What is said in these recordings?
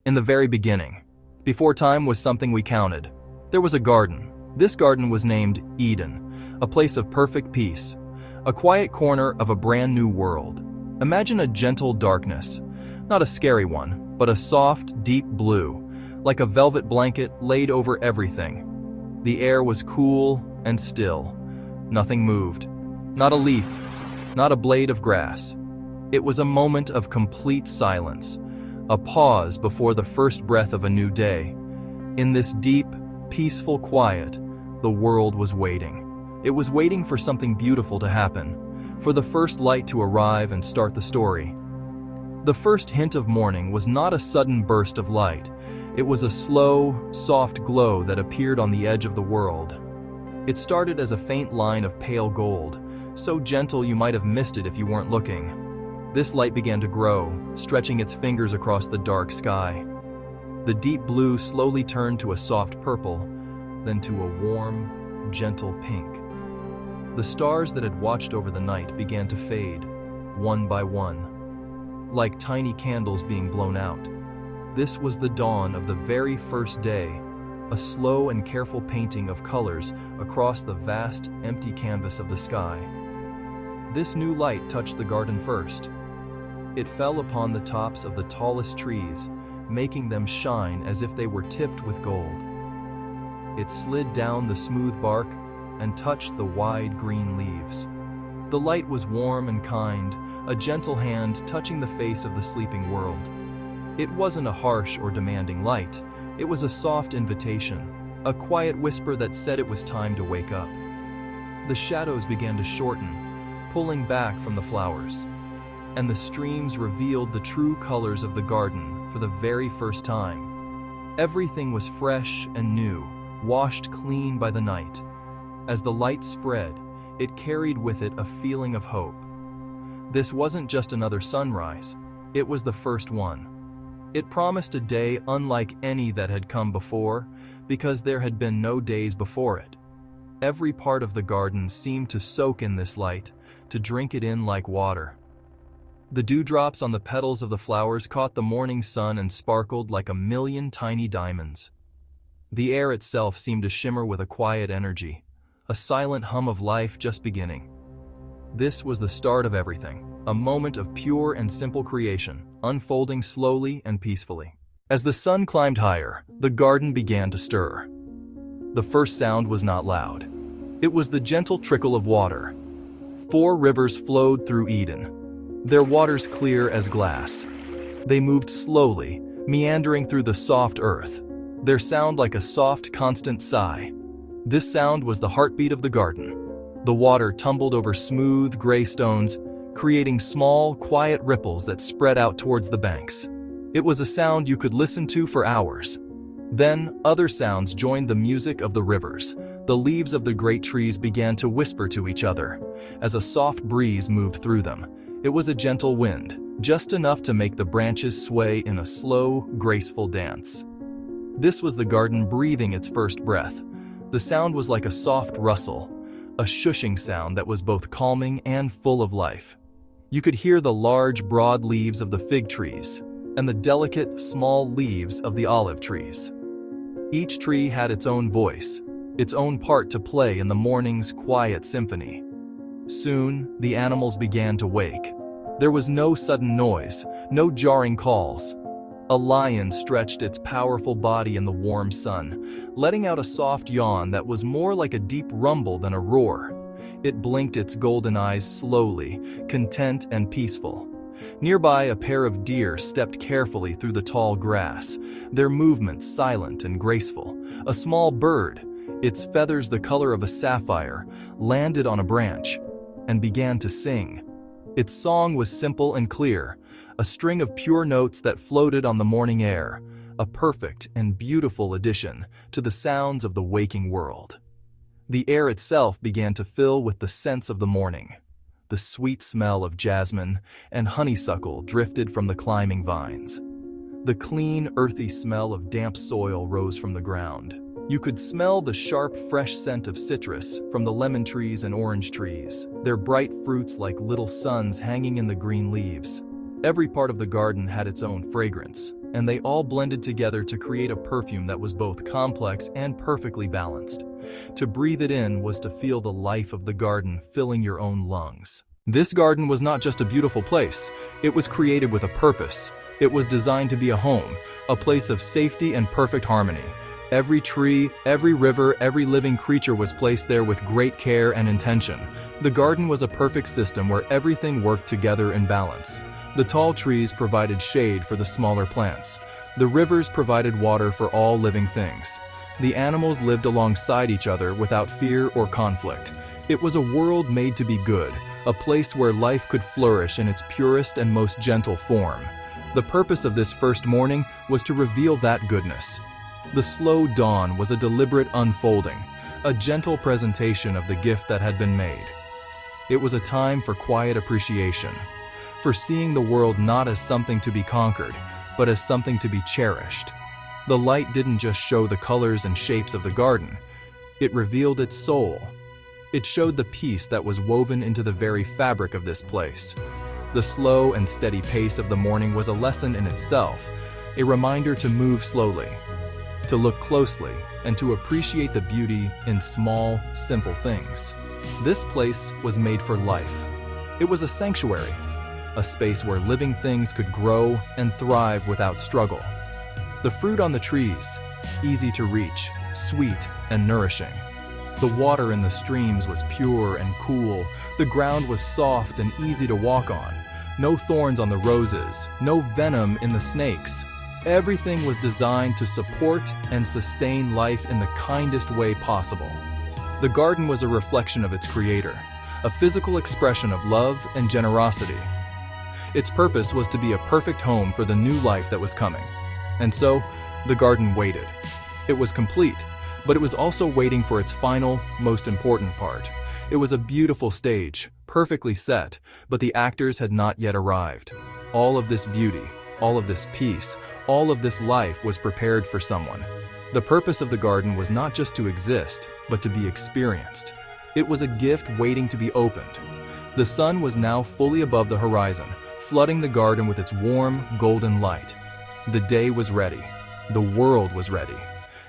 In the very beginning, before time was something we counted, there was a garden. This garden was named Eden, a place of perfect peace, a quiet corner of a brand new world. Imagine a gentle darkness, not a scary one, but a soft, deep blue, like a velvet blanket laid over everything. The air was cool and still. Nothing moved. Not a leaf, not a blade of grass. It was a moment of complete silence, a pause before the first breath of a new day. In this deep, peaceful quiet, the world was waiting. It was waiting for something beautiful to happen, for the first light to arrive and start the story. The first hint of morning was not a sudden burst of light. It was a slow, soft glow that appeared on the edge of the world. It started as a faint line of pale gold, so gentle you might have missed it if you weren't looking. This light began to grow, stretching its fingers across the dark sky. The deep blue slowly turned to a soft purple, then to a warm, gentle pink. The stars that had watched over the night began to fade, one by one, like tiny candles being blown out. This was the dawn of the very first day, a slow and careful painting of colors across the vast, empty canvas of the sky. This new light touched the garden first. It fell upon the tops of the tallest trees, making them shine as if they were tipped with gold. It slid down the smooth bark and touched the wide green leaves. The light was warm and kind, a gentle hand touching the face of the sleeping world. It wasn't a harsh or demanding light. It was a soft invitation, a quiet whisper that said it was time to wake up. The shadows began to shorten, pulling back from the flowers, and the streams revealed the true colors of the garden for the very first time. Everything was fresh and new, washed clean by the night. As the light spread, it carried with it a feeling of hope. This wasn't just another sunrise, it was the first one. It promised a day unlike any that had come before, because there had been no days before it. Every part of the garden seemed to soak in this light, to drink it in like water. The dewdrops on the petals of the flowers caught the morning sun and sparkled like a million tiny diamonds. The air itself seemed to shimmer with a quiet energy, a silent hum of life just beginning. This was the start of everything, a moment of pure and simple creation, unfolding slowly and peacefully. As the sun climbed higher, the garden began to stir. The first sound was not loud. It was the gentle trickle of water. 4 rivers flowed through Eden, their waters clear as glass. They moved slowly, meandering through the soft earth, their sound like a soft, constant sigh. This sound was the heartbeat of the garden. The water tumbled over smooth, gray stones, creating small, quiet ripples that spread out towards the banks. It was a sound you could listen to for hours. Then, other sounds joined the music of the rivers. The leaves of the great trees began to whisper to each other, as a soft breeze moved through them. It was a gentle wind, just enough to make the branches sway in a slow, graceful dance. This was the garden breathing its first breath. The sound was like a soft rustle, a shushing sound that was both calming and full of life. You could hear the large, broad leaves of the fig trees and the delicate, small leaves of the olive trees. Each tree had its own voice, its own part to play in the morning's quiet symphony. Soon, the animals began to wake. There was no sudden noise, no jarring calls. A lion stretched its powerful body in the warm sun, letting out a soft yawn that was more like a deep rumble than a roar. It blinked its golden eyes slowly, content and peaceful. Nearby, a pair of deer stepped carefully through the tall grass, their movements silent and graceful. A small bird, its feathers the color of a sapphire, landed on a branch and began to sing. Its song was simple and clear, a string of pure notes that floated on the morning air, a perfect and beautiful addition to the sounds of the waking world. The air itself began to fill with the scents of the morning. The sweet smell of jasmine and honeysuckle drifted from the climbing vines. The clean, earthy smell of damp soil rose from the ground. You could smell the sharp, fresh scent of citrus from the lemon trees and orange trees, their bright fruits like little suns hanging in the green leaves. Every part of the garden had its own fragrance, and they all blended together to create a perfume that was both complex and perfectly balanced. To breathe it in was to feel the life of the garden filling your own lungs. This garden was not just a beautiful place, it was created with a purpose. It was designed to be a home, a place of safety and perfect harmony. Every tree, every river, every living creature was placed there with great care and intention. The garden was a perfect system where everything worked together in balance. The tall trees provided shade for the smaller plants. The rivers provided water for all living things. The animals lived alongside each other without fear or conflict. It was a world made to be good, a place where life could flourish in its purest and most gentle form. The purpose of this first morning was to reveal that goodness. The slow dawn was a deliberate unfolding, a gentle presentation of the gift that had been made. It was a time for quiet appreciation, for seeing the world not as something to be conquered, but as something to be cherished. The light didn't just show the colors and shapes of the garden, it revealed its soul. It showed the peace that was woven into the very fabric of this place. The slow and steady pace of the morning was a lesson in itself, a reminder to move slowly, to look closely, and to appreciate the beauty in small, simple things. This place was made for life. It was a sanctuary, a space where living things could grow and thrive without struggle. The fruit on the trees, easy to reach, sweet and nourishing. The water in the streams was pure and cool. The ground was soft and easy to walk on. No thorns on the roses, no venom in the snakes. Everything was designed to support and sustain life in the kindest way possible. The garden was a reflection of its creator, a physical expression of love and generosity. Its purpose was to be a perfect home for the new life that was coming. And so, the garden waited. It was complete, but it was also waiting for its final, most important part. It was a beautiful stage, perfectly set, but the actors had not yet arrived. All of this beauty, all of this peace, all of this life was prepared for someone. The purpose of the garden was not just to exist, but to be experienced. It was a gift waiting to be opened. The sun was now fully above the horizon, flooding the garden with its warm, golden light. The day was ready. The world was ready.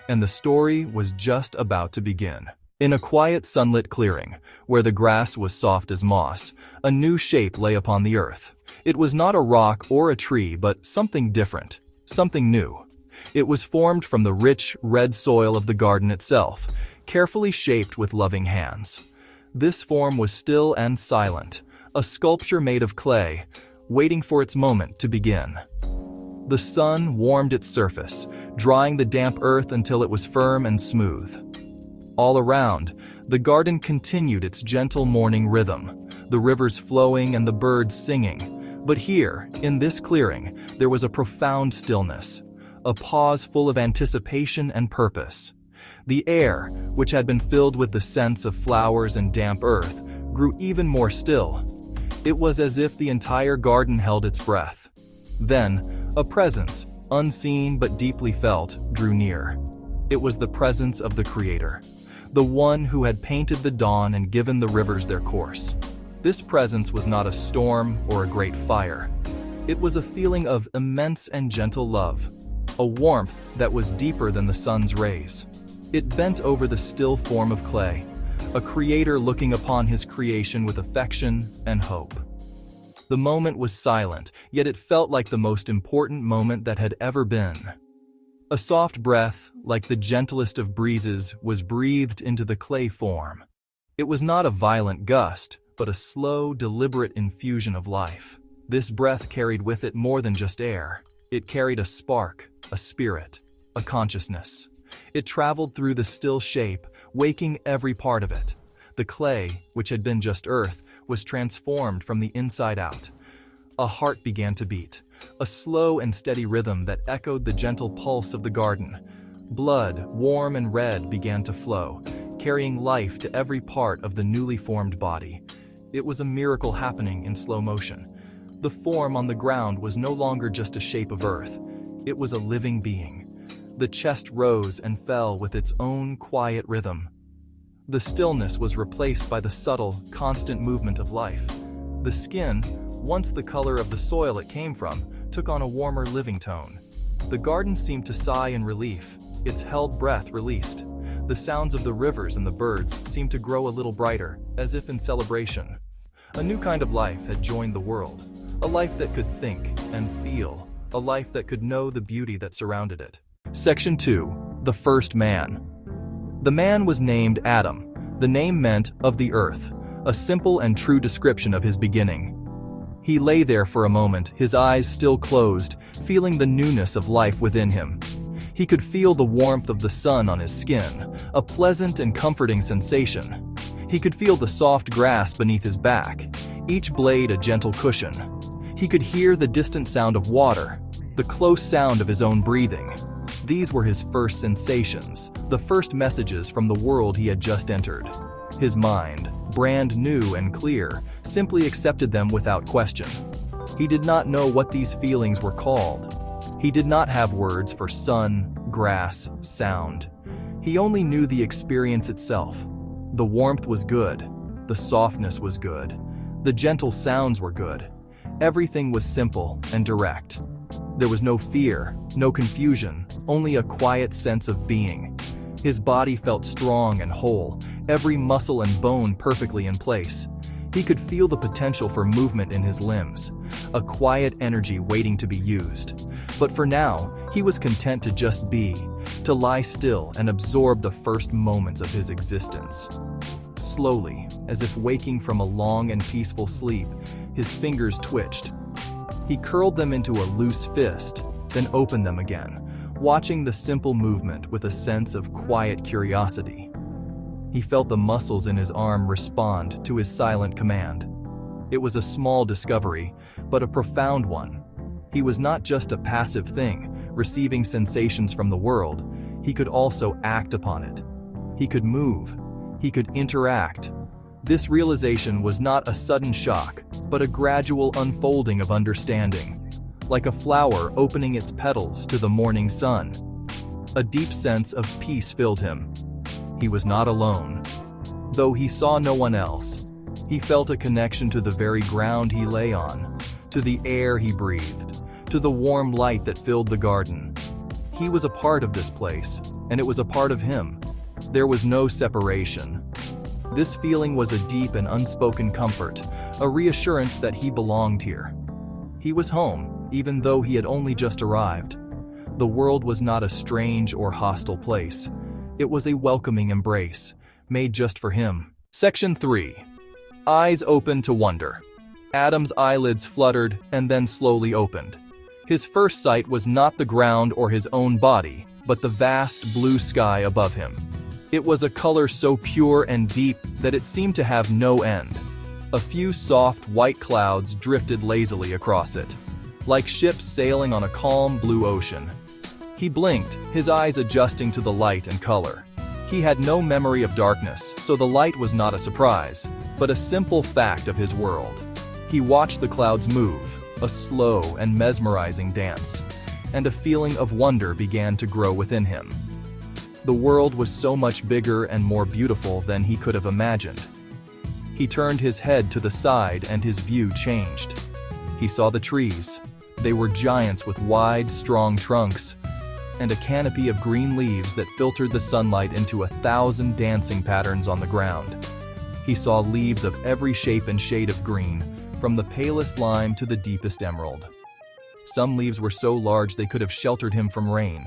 And the story was just about to begin. In a quiet sunlit clearing, where the grass was soft as moss, a new shape lay upon the earth. It was not a rock or a tree, but something different, something new. It was formed from the rich, red soil of the garden itself, carefully shaped with loving hands. This form was still and silent, a sculpture made of clay, waiting for its moment to begin. The sun warmed its surface, drying the damp earth until it was firm and smooth. All around, the garden continued its gentle morning rhythm, the rivers flowing and the birds singing. But here, in this clearing, there was a profound stillness, a pause full of anticipation and purpose. The air, which had been filled with the scents of flowers and damp earth, grew even more still. It was as if the entire garden held its breath. Then, a presence, unseen but deeply felt, drew near. It was the presence of the Creator, the one who had painted the dawn and given the rivers their course. This presence was not a storm or a great fire. It was a feeling of immense and gentle love, a warmth that was deeper than the sun's rays. It bent over the still form of clay, a creator looking upon his creation with affection and hope. The moment was silent, yet it felt like the most important moment that had ever been. A soft breath, like the gentlest of breezes, was breathed into the clay form. It was not a violent gust, but a slow, deliberate infusion of life. This breath carried with it more than just air. It carried a spark, a spirit, a consciousness. It traveled through the still shape, waking every part of it. The clay, which had been just earth, was transformed from the inside out. A heart began to beat, a slow and steady rhythm that echoed the gentle pulse of the garden. Blood, warm and red, began to flow, carrying life to every part of the newly formed body. It was a miracle happening in slow motion. The form on the ground was no longer just a shape of earth. It was a living being. The chest rose and fell with its own quiet rhythm. The stillness was replaced by the subtle, constant movement of life. The skin, once the color of the soil it came from, took on a warmer living tone. The garden seemed to sigh in relief, its held breath released. The sounds of the rivers and the birds seemed to grow a little brighter, as if in celebration. A new kind of life had joined the world, a life that could think and feel, a life that could know the beauty that surrounded it. Section 2. The First Man. The man was named Adam. The name meant "of the earth," a simple and true description of his beginning. He lay there for a moment, his eyes still closed, feeling the newness of life within him. He could feel the warmth of the sun on his skin, a pleasant and comforting sensation. He could feel the soft grass beneath his back, each blade a gentle cushion. He could hear the distant sound of water, the close sound of his own breathing. These were his first sensations, the first messages from the world he had just entered. His mind, brand new and clear, simply accepted them without question. He did not know what these feelings were called. He did not have words for sun, grass, sound. He only knew the experience itself. The warmth was good. The softness was good. The gentle sounds were good. Everything was simple and direct. There was no fear, no confusion, only a quiet sense of being. His body felt strong and whole, every muscle and bone perfectly in place. He could feel the potential for movement in his limbs, a quiet energy waiting to be used. But for now, he was content to just be, to lie still and absorb the first moments of his existence. Slowly, as if waking from a long and peaceful sleep, his fingers twitched. He curled them into a loose fist, then opened them again, watching the simple movement with a sense of quiet curiosity. He felt the muscles in his arm respond to his silent command. It was a small discovery, but a profound one. He was not just a passive thing, receiving sensations from the world. He could also act upon it. He could move. He could interact. This realization was not a sudden shock, but a gradual unfolding of understanding, like a flower opening its petals to the morning sun. A deep sense of peace filled him. He was not alone. Though he saw no one else, he felt a connection to the very ground he lay on, to the air he breathed, to the warm light that filled the garden. He was a part of this place, and it was a part of him. There was no separation. This feeling was a deep and unspoken comfort, a reassurance that he belonged here. He was home, even though he had only just arrived. The world was not a strange or hostile place. It was a welcoming embrace, made just for him. Section 3. Eyes open to wonder. Adam's eyelids fluttered and then slowly opened. His first sight was not the ground or his own body, but the vast blue sky above him. It was a color so pure and deep that it seemed to have no end. A few soft white clouds drifted lazily across it, like ships sailing on a calm blue ocean. He blinked, his eyes adjusting to the light and color. He had no memory of darkness, so the light was not a surprise, but a simple fact of his world. He watched the clouds move, a slow and mesmerizing dance, and a feeling of wonder began to grow within him. The world was so much bigger and more beautiful than he could have imagined. He turned his head to the side and his view changed. He saw the trees. They were giants with wide, strong trunks, and a canopy of green leaves that filtered the sunlight into 1,000 dancing patterns on the ground. He saw leaves of every shape and shade of green, from the palest lime to the deepest emerald. Some leaves were so large they could have sheltered him from rain.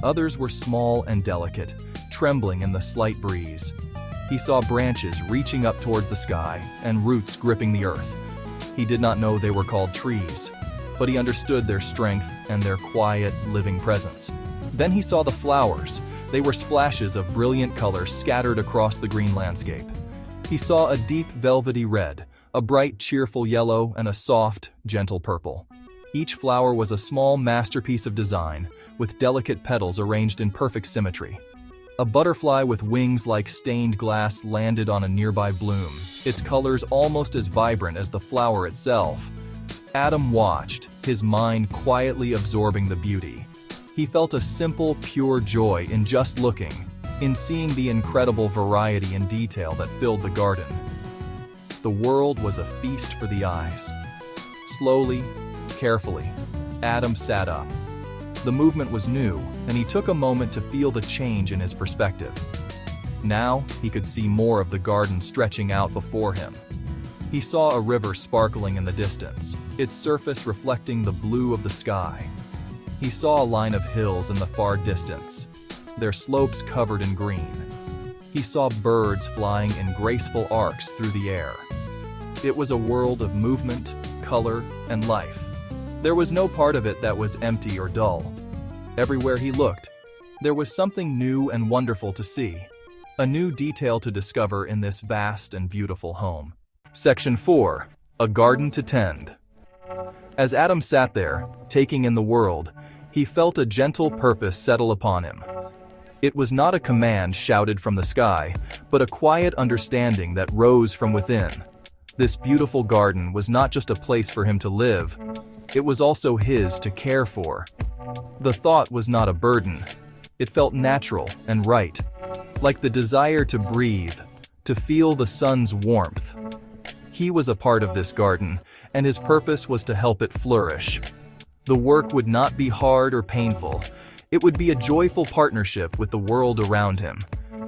Others were small and delicate, trembling in the slight breeze. He saw branches reaching up towards the sky and roots gripping the earth. He did not know they were called trees, but he understood their strength and their quiet, living presence. Then he saw the flowers. They were splashes of brilliant color scattered across the green landscape. He saw a deep velvety red, a bright cheerful yellow, and a soft, gentle purple. Each flower was a small masterpiece of design, with delicate petals arranged in perfect symmetry. A butterfly with wings like stained glass landed on a nearby bloom, its colors almost as vibrant as the flower itself. Adam watched, his mind quietly absorbing the beauty. He felt a simple, pure joy in just looking, in seeing the incredible variety and detail that filled the garden. The world was a feast for the eyes. Slowly, carefully, Adam sat up. The movement was new, and he took a moment to feel the change in his perspective. Now, he could see more of the garden stretching out before him. He saw a river sparkling in the distance, its surface reflecting the blue of the sky. He saw a line of hills in the far distance, their slopes covered in green. He saw birds flying in graceful arcs through the air. It was a world of movement, color, and life. There was no part of it that was empty or dull. Everywhere he looked, there was something new and wonderful to see, a new detail to discover in this vast and beautiful home. Section 4. A Garden to Tend. As Adam sat there, taking in the world, he felt a gentle purpose settle upon him. It was not a command shouted from the sky, but a quiet understanding that rose from within. This beautiful garden was not just a place for him to live, it was also his to care for. The thought was not a burden. It felt natural and right, like the desire to breathe, to feel the sun's warmth. He was a part of this garden, and his purpose was to help it flourish. The work would not be hard or painful. It would be a joyful partnership with the world around him.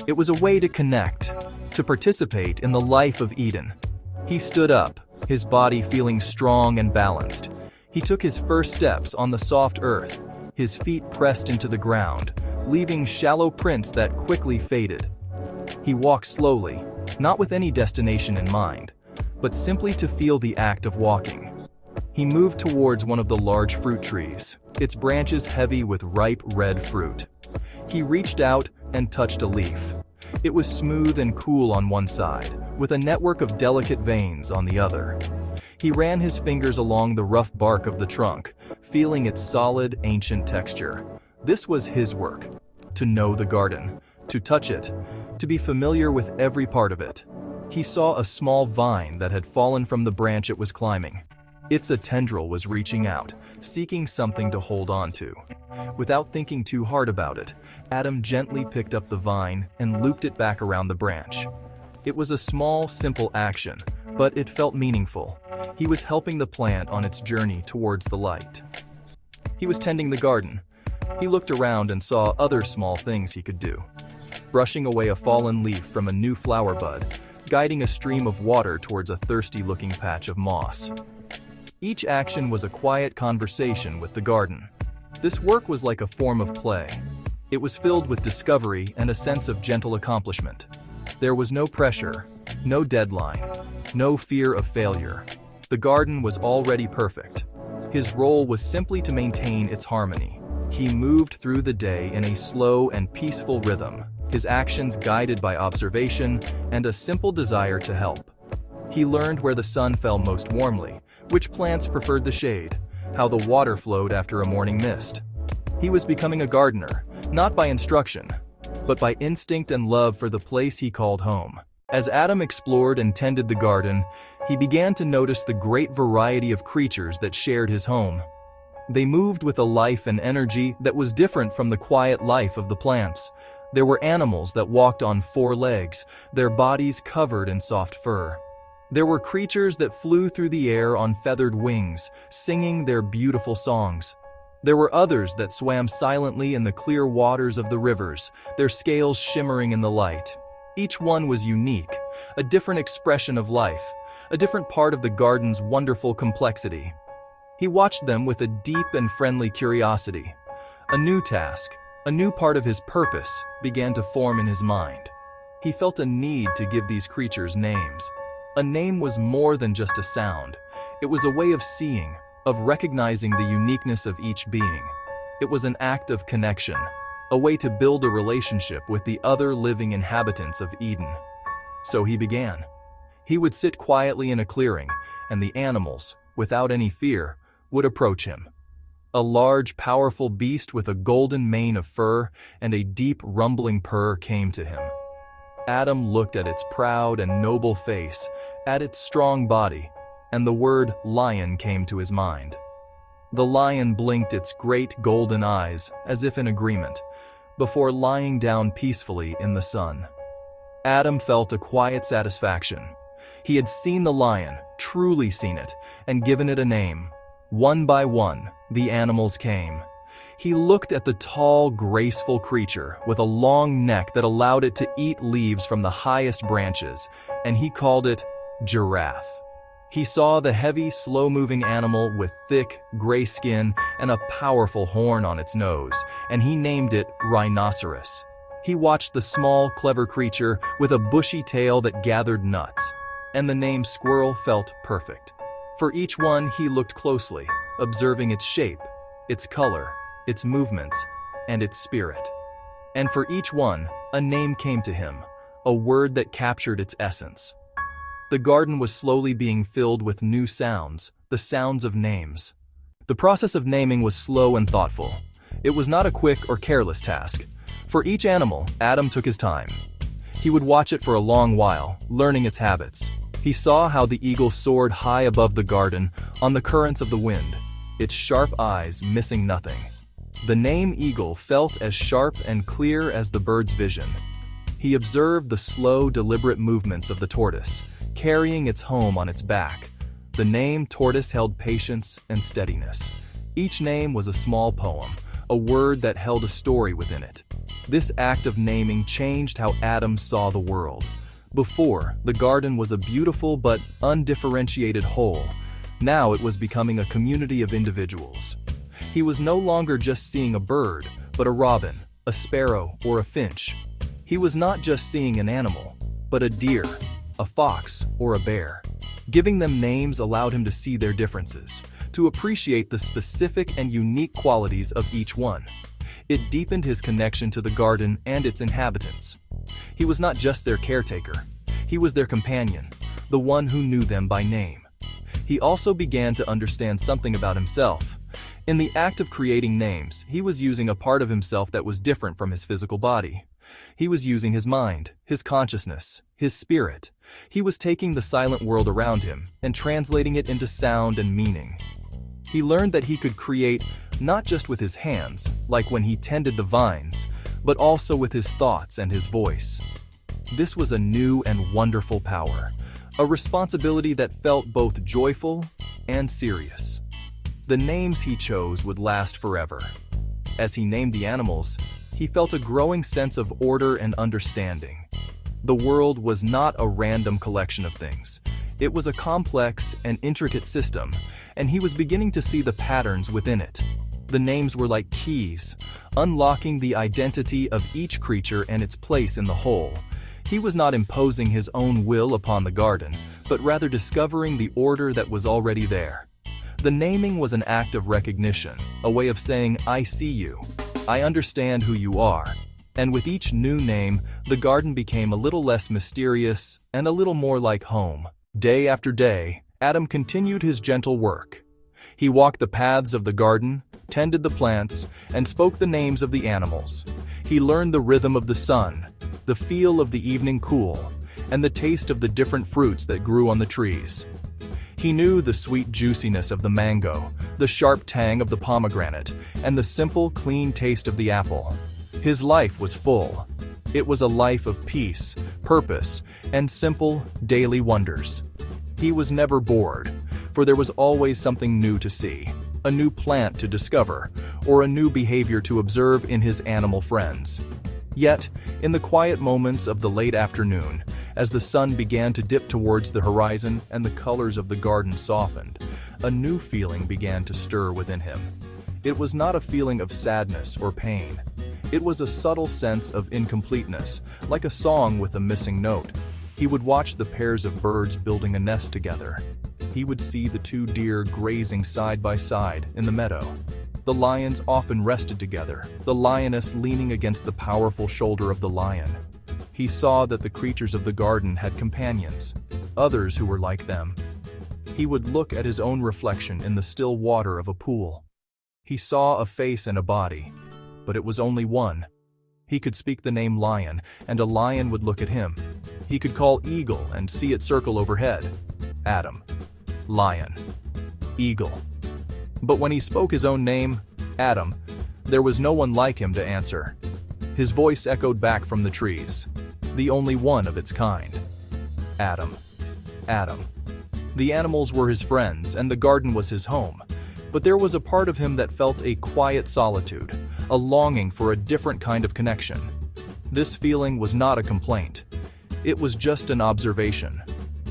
It was a way to connect, to participate in the life of Eden. He stood up, his body feeling strong and balanced. He took his first steps on the soft earth, his feet pressed into the ground, leaving shallow prints that quickly faded. He walked slowly, not with any destination in mind, but simply to feel the act of walking. He moved towards one of the large fruit trees, its branches heavy with ripe red fruit. He reached out and touched a leaf. It was smooth and cool on one side, with a network of delicate veins on the other. He ran his fingers along the rough bark of the trunk, feeling its solid, ancient texture. This was his work, to know the garden, to touch it, to be familiar with every part of it. He saw a small vine that had fallen from the branch it was climbing. Its tendril was reaching out, seeking something to hold on to. Without thinking too hard about it, Adam gently picked up the vine and looped it back around the branch. It was a small, simple action, but it felt meaningful. He was helping the plant on its journey towards the light. He was tending the garden. He looked around and saw other small things he could do. Brushing away a fallen leaf from a new flower bud, guiding a stream of water towards a thirsty-looking patch of moss. Each action was a quiet conversation with the garden. This work was like a form of play. It was filled with discovery and a sense of gentle accomplishment. There was no pressure, no deadline, no fear of failure. The garden was already perfect. His role was simply to maintain its harmony. He moved through the day in a slow and peaceful rhythm, his actions guided by observation and a simple desire to help. He learned where the sun fell most warmly, which plants preferred the shade, how the water flowed after a morning mist. He was becoming a gardener, not by instruction, but by instinct and love for the place he called home. As Adam explored and tended the garden, he began to notice the great variety of creatures that shared his home. They moved with a life and energy that was different from the quiet life of the plants. There were animals that walked on 4 legs, their bodies covered in soft fur. There were creatures that flew through the air on feathered wings, singing their beautiful songs. There were others that swam silently in the clear waters of the rivers, their scales shimmering in the light. Each one was unique, a different expression of life, a different part of the garden's wonderful complexity. He watched them with a deep and friendly curiosity. A new task, a new part of his purpose, began to form in his mind. He felt a need to give these creatures names. A name was more than just a sound. It was a way of seeing, of recognizing the uniqueness of each being. It was an act of connection, a way to build a relationship with the other living inhabitants of Eden. So he began. He would sit quietly in a clearing, and the animals, without any fear, would approach him. A large, powerful beast with a golden mane of fur and a deep, rumbling purr came to him. Adam looked at its proud and noble face, at its strong body, and the word lion came to his mind. The lion blinked its great golden eyes, as if in agreement, before lying down peacefully in the sun. Adam felt a quiet satisfaction. He had seen the lion, truly seen it, and given it a name. One by one, the animals came. He looked at the tall, graceful creature with a long neck that allowed it to eat leaves from the highest branches, and he called it giraffe. He saw the heavy, slow-moving animal with thick, gray skin and a powerful horn on its nose, and he named it rhinoceros. He watched the small, clever creature with a bushy tail that gathered nuts, and the name squirrel felt perfect. For each one, he looked closely, observing its shape, its color, its movements, and its spirit. And for each one, a name came to him, a word that captured its essence. The garden was slowly being filled with new sounds, the sounds of names. The process of naming was slow and thoughtful. It was not a quick or careless task. For each animal, Adam took his time. He would watch it for a long while, learning its habits. He saw how the eagle soared high above the garden on the currents of the wind, its sharp eyes missing nothing. The name eagle felt as sharp and clear as the bird's vision. He observed the slow, deliberate movements of the tortoise, carrying its home on its back. The name tortoise held patience and steadiness. Each name was a small poem, a word that held a story within it. This act of naming changed how Adam saw the world. Before, the garden was a beautiful but undifferentiated whole. Now it was becoming a community of individuals. He was no longer just seeing a bird, but a robin, a sparrow, or a finch. He was not just seeing an animal, but a deer, a fox, or a bear. Giving them names allowed him to see their differences, to appreciate the specific and unique qualities of each one. It deepened his connection to the garden and its inhabitants. He was not just their caretaker. He was their companion, the one who knew them by name. He also began to understand something about himself. In the act of creating names, he was using a part of himself that was different from his physical body. He was using his mind, his consciousness, his spirit. He was taking the silent world around him and translating it into sound and meaning. He learned that he could create not just with his hands, like when he tended the vines, but also with his thoughts and his voice. This was a new and wonderful power, a responsibility that felt both joyful and serious. The names he chose would last forever. As he named the animals, he felt a growing sense of order and understanding. The world was not a random collection of things. It was a complex and intricate system, and he was beginning to see the patterns within it. The names were like keys, unlocking the identity of each creature and its place in the whole. He was not imposing his own will upon the garden, but rather discovering the order that was already there. The naming was an act of recognition, a way of saying, "I see you. I understand who you are." And with each new name, the garden became a little less mysterious and a little more like home. Day after day, Adam continued his gentle work. He walked the paths of the garden, tended the plants, and spoke the names of the animals. He learned the rhythm of the sun, the feel of the evening cool, and the taste of the different fruits that grew on the trees. He knew the sweet juiciness of the mango, the sharp tang of the pomegranate, and the simple, clean taste of the apple. His life was full. It was a life of peace, purpose, and simple, daily wonders. He was never bored, for there was always something new to see, a new plant to discover, or a new behavior to observe in his animal friends. Yet, in the quiet moments of the late afternoon, as the sun began to dip towards the horizon and the colors of the garden softened, a new feeling began to stir within him. It was not a feeling of sadness or pain. It was a subtle sense of incompleteness, like a song with a missing note. He would watch the pairs of birds building a nest together. He would see the two deer grazing side by side in the meadow. The lions often rested together, the lioness leaning against the powerful shoulder of the lion. He saw that the creatures of the garden had companions, others who were like them. He would look at his own reflection in the still water of a pool. He saw a face and a body, but it was only one. He could speak the name lion, and a lion would look at him. He could call eagle and see it circle overhead. Adam. Lion. Eagle. But when he spoke his own name, Adam, there was no one like him to answer. His voice echoed back from the trees, the only one of its kind. Adam. Adam. The animals were his friends, and the garden was his home. But there was a part of him that felt a quiet solitude, a longing for a different kind of connection. This feeling was not a complaint. It was just an observation,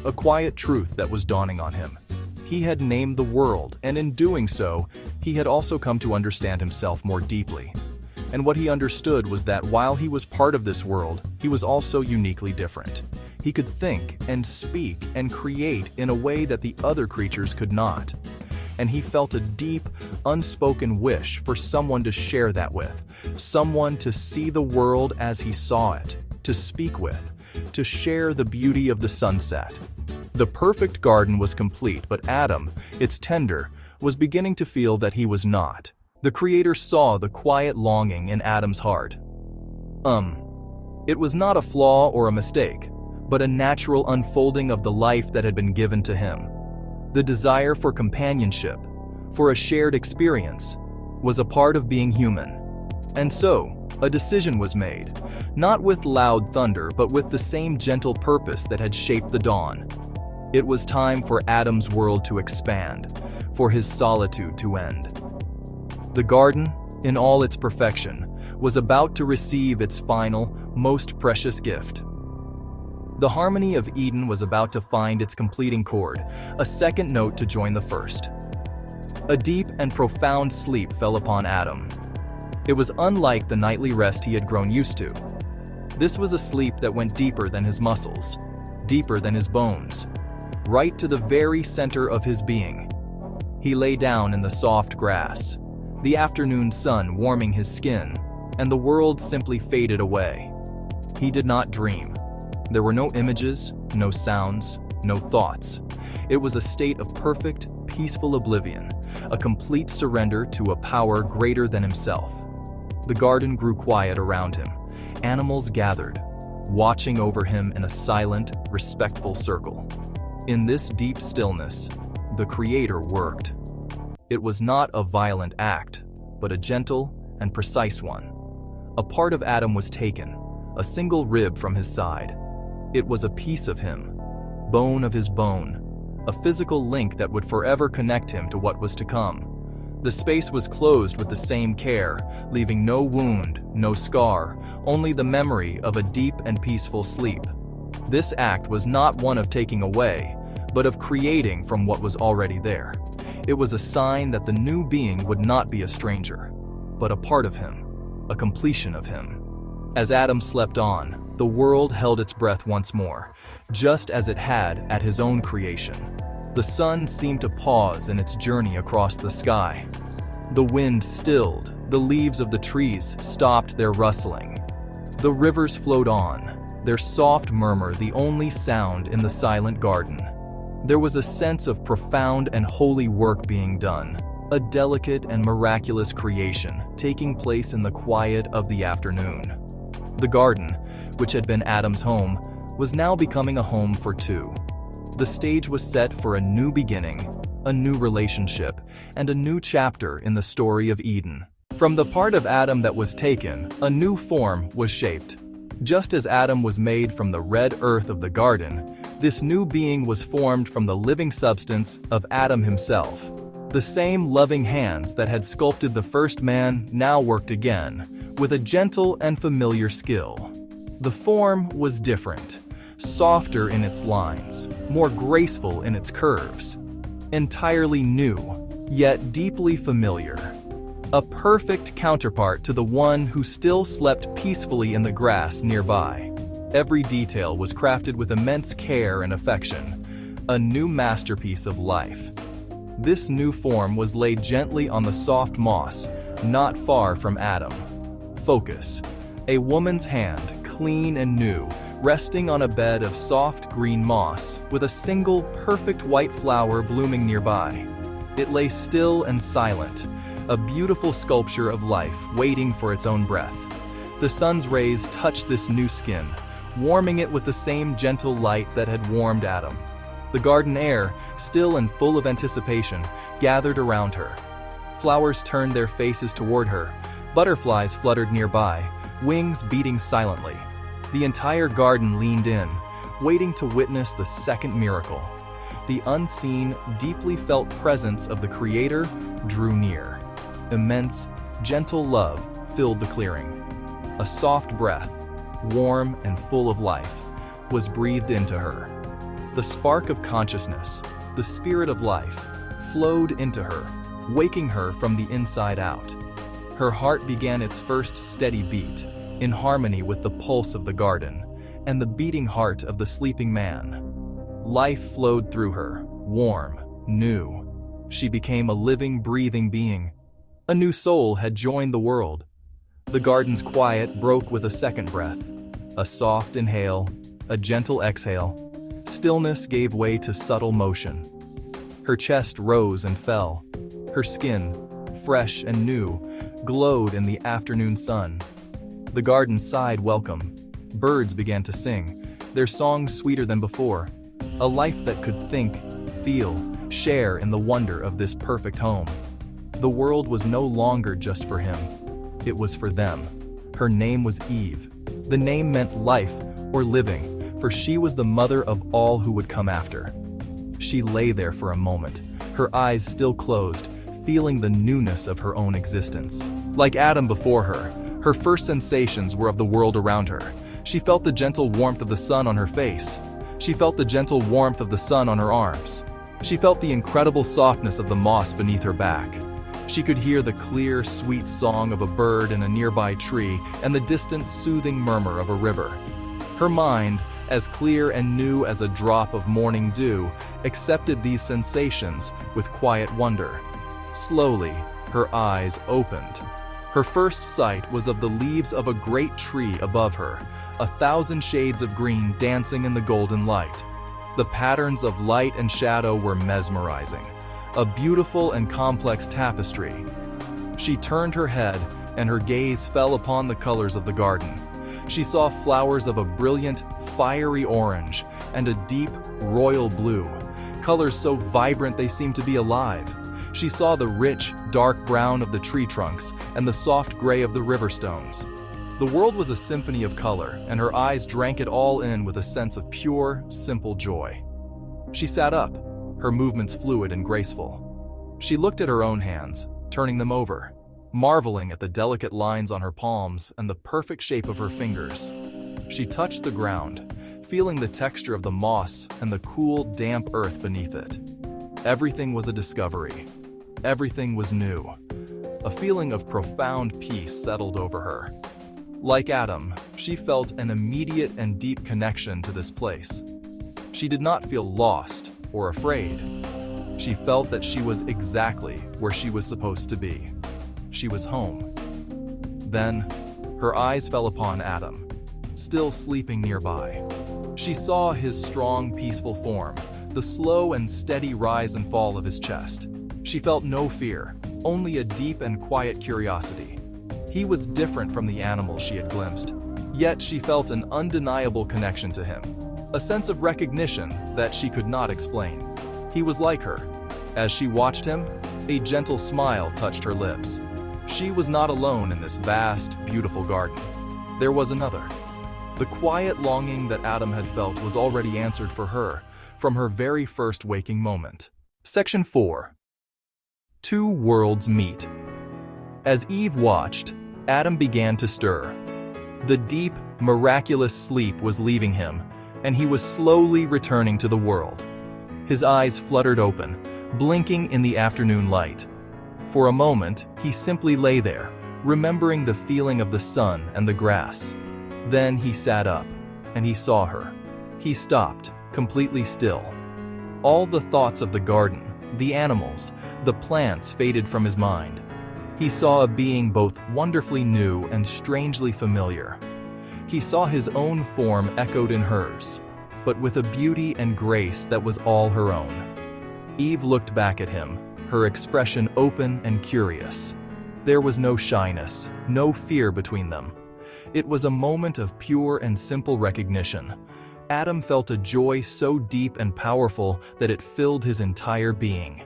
a quiet truth that was dawning on him. He had named the world, and in doing so, he had also come to understand himself more deeply. And what he understood was that while he was part of this world, he was also uniquely different. He could think and speak and create in a way that the other creatures could not. And he felt a deep, unspoken wish for someone to share that with, someone to see the world as he saw it, to speak with, to share the beauty of the sunset. The perfect garden was complete, but Adam, its tender, was beginning to feel that he was not. The Creator saw the quiet longing in Adam's heart. It was not a flaw or a mistake, but a natural unfolding of the life that had been given to him. The desire for companionship, for a shared experience, was a part of being human. And so, a decision was made, not with loud thunder, but with the same gentle purpose that had shaped the dawn. It was time for Adam's world to expand, for his solitude to end. The garden, in all its perfection, was about to receive its final, most precious gift. The harmony of Eden was about to find its completing chord, a second note to join the first. A deep and profound sleep fell upon Adam. It was unlike the nightly rest he had grown used to. This was a sleep that went deeper than his muscles, deeper than his bones, right to the very center of his being. He lay down in the soft grass, the afternoon sun warming his skin, and the world simply faded away. He did not dream. There were no images, no sounds, no thoughts. It was a state of perfect, peaceful oblivion, a complete surrender to a power greater than himself. The garden grew quiet around him. Animals gathered, watching over him in a silent, respectful circle. In this deep stillness, the Creator worked. It was not a violent act, but a gentle and precise one. A part of Adam was taken, a single rib from his side. It was a piece of him, bone of his bone, a physical link that would forever connect him to what was to come. The space was closed with the same care, leaving no wound, no scar, only the memory of a deep and peaceful sleep. This act was not one of taking away, but of creating from what was already there. It was a sign that the new being would not be a stranger, but a part of him, a completion of him. As Adam slept on, the world held its breath once more, just as it had at his own creation. The sun seemed to pause in its journey across the sky. The wind stilled, the leaves of the trees stopped their rustling. The rivers flowed on, their soft murmur the only sound in the silent garden. There was a sense of profound and holy work being done, a delicate and miraculous creation taking place in the quiet of the afternoon. The garden, which had been Adam's home, was now becoming a home for two. The stage was set for a new beginning, a new relationship, and a new chapter in the story of Eden. From the part of Adam that was taken, a new form was shaped. Just as Adam was made from the red earth of the garden, this new being was formed from the living substance of Adam himself. The same loving hands that had sculpted the first man now worked again, with a gentle and familiar skill. The form was different, softer in its lines, more graceful in its curves. Entirely new, yet deeply familiar. A perfect counterpart to the one who still slept peacefully in the grass nearby. Every detail was crafted with immense care and affection, a new masterpiece of life. This new form was laid gently on the soft moss, not far from Adam. Focus. A woman's hand, clean and new, resting on a bed of soft green moss, with a single perfect white flower blooming nearby. It lay still and silent, a beautiful sculpture of life waiting for its own breath. The sun's rays touched this new skin, warming it with the same gentle light that had warmed Adam. The garden air, still and full of anticipation, gathered around her. Flowers turned their faces toward her. Butterflies fluttered nearby, wings beating silently. The entire garden leaned in, waiting to witness the second miracle. the unseen, deeply felt presence of the Creator drew near. Immense, gentle love filled the clearing. A soft breath, warm and full of life, was breathed into her. The spark of consciousness, the spirit of life, flowed into her, waking her from the inside out. Her heart began its first steady beat, in harmony with the pulse of the garden and the beating heart of the sleeping man. Life flowed through her, warm, new. She became a living, breathing being. A new soul had joined the world. The garden's quiet broke with a second breath, a soft inhale, a gentle exhale. Stillness gave way to subtle motion. Her chest rose and fell. Her skin, fresh and new, glowed in the afternoon sun. The garden sighed welcome. Birds began to sing, their songs sweeter than before. A life that could think, feel, share in the wonder of this perfect home. The world was no longer just for him. It was for them. Her name was Eve. The name meant life or living, for she was the mother of all who would come after. She lay there for a moment, her eyes still closed, feeling the newness of her own existence. Like Adam before her first sensations were of the world around her. She felt the gentle warmth of the sun on her face. She felt the gentle warmth of the sun on her arms. She felt the incredible softness of the moss beneath her back. She could hear the clear, sweet song of a bird in a nearby tree and the distant, soothing murmur of a river. Her mind, as clear and new as a drop of morning dew, accepted these sensations with quiet wonder. Slowly, her eyes opened. Her first sight was of the leaves of a great tree above her, 1,000 shades of green dancing in the golden light. The patterns of light and shadow were mesmerizing, a beautiful and complex tapestry. She turned her head, and her gaze fell upon the colors of the garden. She saw flowers of a brilliant, fiery orange and a deep, royal blue, colors so vibrant they seemed to be alive. She saw the rich, dark brown of the tree trunks and the soft gray of the river stones. The world was a symphony of color, and her eyes drank it all in with a sense of pure, simple joy. She sat up, her movements fluid and graceful. She looked at her own hands, turning them over, marveling at the delicate lines on her palms and the perfect shape of her fingers. She touched the ground, feeling the texture of the moss and the cool, damp earth beneath it. Everything was a discovery. Everything was new. A feeling of profound peace settled over her. Like Adam, she felt an immediate and deep connection to this place. She did not feel lost or afraid. She felt that she was exactly where she was supposed to be. She was home. Then, her eyes fell upon Adam, still sleeping nearby. She saw his strong, peaceful form, the slow and steady rise and fall of his chest. She felt no fear, only a deep and quiet curiosity. He was different from the animals she had glimpsed, yet she felt an undeniable connection to him, a sense of recognition that she could not explain. He was like her. As she watched him, a gentle smile touched her lips. She was not alone in this vast, beautiful garden. There was another. The quiet longing that Adam had felt was already answered for her, from her very first waking moment. Section 4. Two worlds meet. As Eve watched, Adam began to stir. The deep, miraculous sleep was leaving him, and he was slowly returning to the world. His eyes fluttered open, blinking in the afternoon light. For a moment, he simply lay there, remembering the feeling of the sun and the grass. Then he sat up, and he saw her. He stopped, completely still. All the thoughts of the garden, the animals, the plants faded from his mind. He saw a being both wonderfully new and strangely familiar. He saw his own form echoed in hers, but with a beauty and grace that was all her own. Eve looked back at him, her expression open and curious. There was no shyness, no fear between them. It was a moment of pure and simple recognition. Adam felt a joy so deep and powerful that it filled his entire being.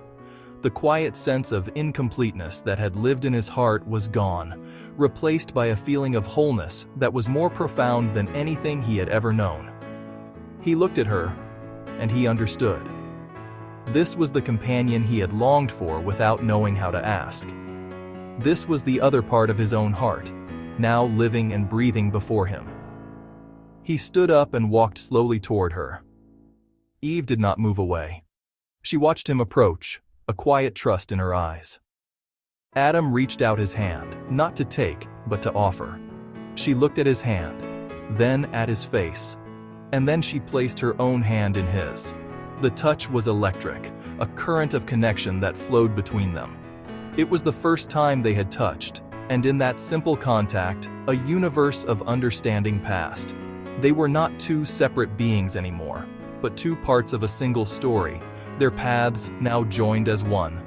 The quiet sense of incompleteness that had lived in his heart was gone, replaced by a feeling of wholeness that was more profound than anything he had ever known. He looked at her, and he understood. This was the companion he had longed for without knowing how to ask. This was the other part of his own heart, now living and breathing before him. He stood up and walked slowly toward her. Eve did not move away. She watched him approach, a quiet trust in her eyes. Adam reached out his hand, not to take, but to offer. She looked at his hand, then at his face, and then she placed her own hand in his. The touch was electric, a current of connection that flowed between them. It was the first time they had touched, and in that simple contact, a universe of understanding passed. They were not two separate beings anymore, but two parts of a single story, their paths now joined as one.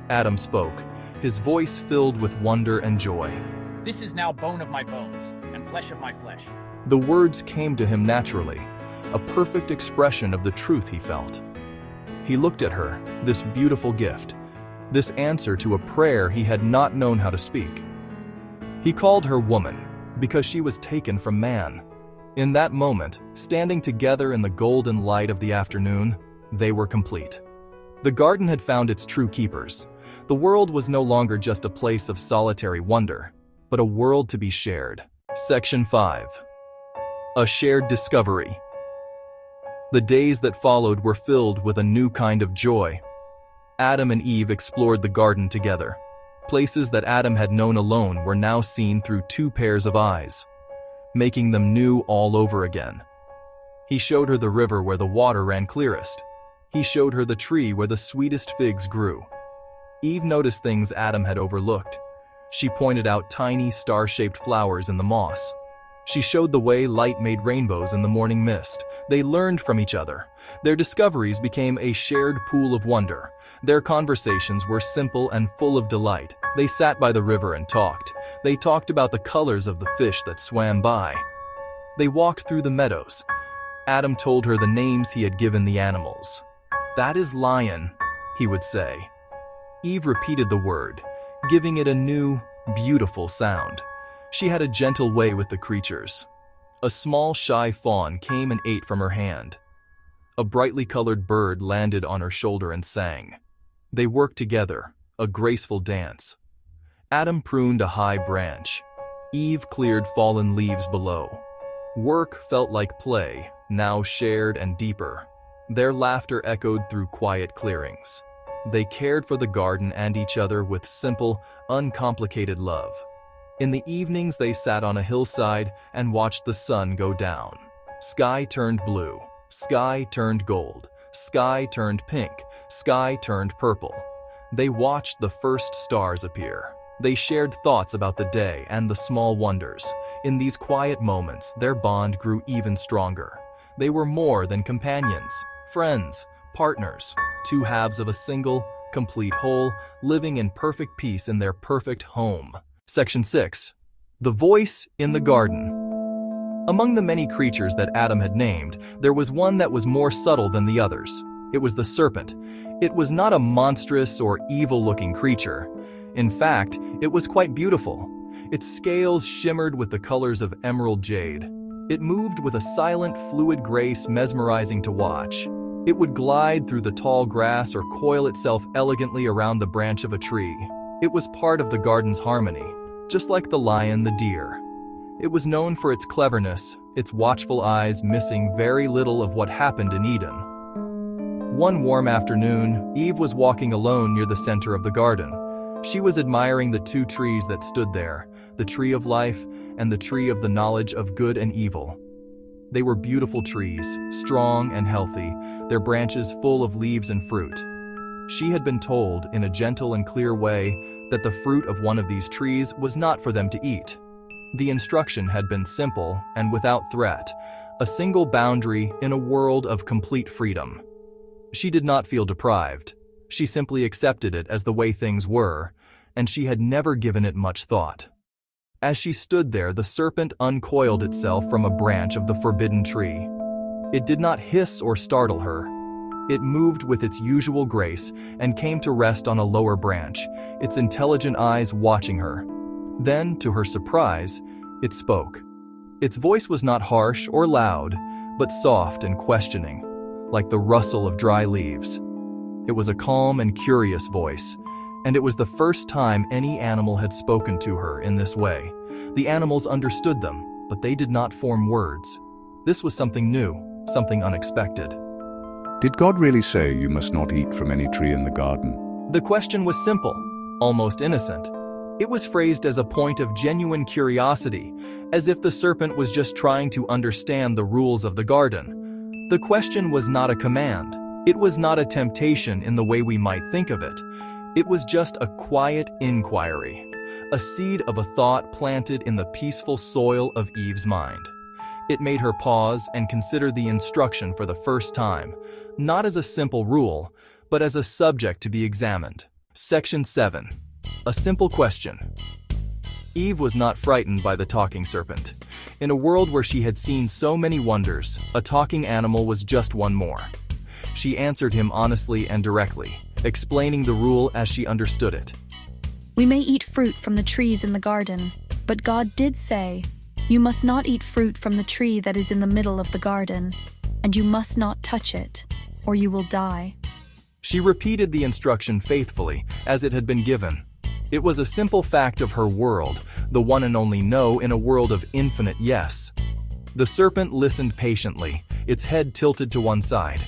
Adam spoke, his voice filled with wonder and joy. This is now bone of my bones, and flesh of my flesh. The words came to him naturally, a perfect expression of the truth he felt. He looked at her, this beautiful gift, this answer to a prayer he had not known how to speak. He called her woman, because she was taken from man. In that moment, standing together in the golden light of the afternoon, they were complete. The garden had found its true keepers. The world was no longer just a place of solitary wonder, but a world to be shared. Section 5. A shared discovery. The days that followed were filled with a new kind of joy. Adam and Eve explored the garden together. Places that Adam had known alone were now seen through two pairs of eyes, making them new all over again. He showed her the river where the water ran clearest. He showed her the tree where the sweetest figs grew. Eve noticed things Adam had overlooked. She pointed out tiny star-shaped flowers in the moss. She showed the way light made rainbows in the morning mist. They learned from each other. Their discoveries became a shared pool of wonder. Their conversations were simple and full of delight. They sat by the river and talked. They talked about the colors of the fish that swam by. They walked through the meadows. Adam told her the names he had given the animals. "That is lion," he would say. Eve repeated the word, giving it a new, beautiful sound. She had a gentle way with the creatures. A small, shy fawn came and ate from her hand. A brightly colored bird landed on her shoulder and sang. They worked together, a graceful dance. Adam pruned a high branch. Eve cleared fallen leaves below. Work felt like play, now shared and deeper. Their laughter echoed through quiet clearings. They cared for the garden and each other with simple, uncomplicated love. In the evenings they sat on a hillside and watched the sun go down. Sky turned blue, sky turned gold, sky turned pink, sky turned purple. They watched the first stars appear. They shared thoughts about the day and the small wonders. In these quiet moments, their bond grew even stronger. They were more than companions, friends, partners, two halves of a single, complete whole, living in perfect peace in their perfect home. Section 6. The voice in the garden. Among the many creatures that Adam had named, there was one that was more subtle than the others. It was the serpent. It was not a monstrous or evil-looking creature. In fact, it was quite beautiful. Its scales shimmered with the colors of emerald jade. It moved with a silent, fluid grace mesmerizing to watch. It would glide through the tall grass or coil itself elegantly around the branch of a tree. It was part of the garden's harmony, just like the lion, the deer. It was known for its cleverness, its watchful eyes missing very little of what happened in Eden. One warm afternoon, Eve was walking alone near the center of the garden. She was admiring the two trees that stood there, the tree of life and the tree of the knowledge of good and evil. They were beautiful trees, strong and healthy, their branches full of leaves and fruit. She had been told, in a gentle and clear way, that the fruit of one of these trees was not for them to eat. The instruction had been simple and without threat, a single boundary in a world of complete freedom. She did not feel deprived. She simply accepted it as the way things were, and she had never given it much thought. As she stood there, the serpent uncoiled itself from a branch of the forbidden tree. It did not hiss or startle her. It moved with its usual grace and came to rest on a lower branch, its intelligent eyes watching her. Then, to her surprise, it spoke. Its voice was not harsh or loud, but soft and questioning, like the rustle of dry leaves. It was a calm and curious voice, and it was the first time any animal had spoken to her in this way. The animals understood them, but they did not form words. This was something new, something unexpected. Did God really say you must not eat from any tree in the garden? The question was simple, almost innocent. It was phrased as a point of genuine curiosity, as if the serpent was just trying to understand the rules of the garden. The question was not a command. It was not a temptation in the way we might think of it. It was just a quiet inquiry, a seed of a thought planted in the peaceful soil of Eve's mind. It made her pause and consider the instruction for the first time, not as a simple rule, but as a subject to be examined. Section 7. A simple question. Eve was not frightened by the talking serpent. In a world where she had seen so many wonders, a talking animal was just one more. She answered him honestly and directly, explaining the rule as she understood it. We may eat fruit from the trees in the garden, but God did say, "You must not eat fruit from the tree that is in the middle of the garden, and you must not touch it, or you will die." She repeated the instruction faithfully, as it had been given. It was a simple fact of her world, the one and only no in a world of infinite yes. The serpent listened patiently, its head tilted to one side.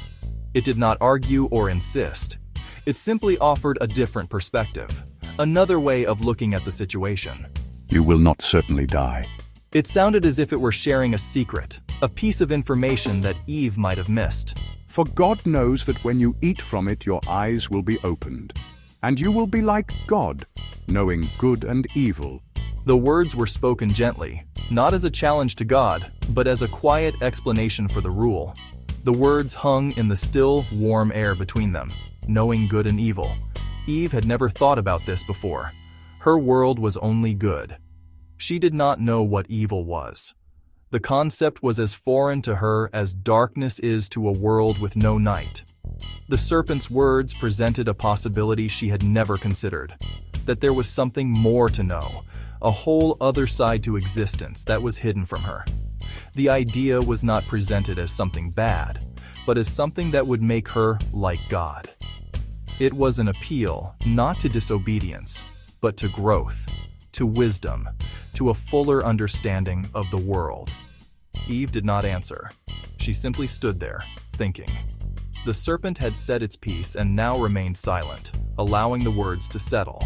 It did not argue or insist. It simply offered a different perspective, another way of looking at the situation. You will not certainly die. It sounded as if it were sharing a secret, a piece of information that Eve might have missed. For God knows that when you eat from it, your eyes will be opened, and you will be like God, knowing good and evil. The words were spoken gently, not as a challenge to God, but as a quiet explanation for the rule. The words hung in the still, warm air between them, knowing good and evil. Eve had never thought about this before. Her world was only good. She did not know what evil was. The concept was as foreign to her as darkness is to a world with no night. The serpent's words presented a possibility she had never considered, that there was something more to know, a whole other side to existence that was hidden from her. The idea was not presented as something bad, but as something that would make her like God. It was an appeal not to disobedience, but to growth, to wisdom, to a fuller understanding of the world. Eve did not answer. She simply stood there, thinking. The serpent had said its piece and now remained silent, allowing the words to settle.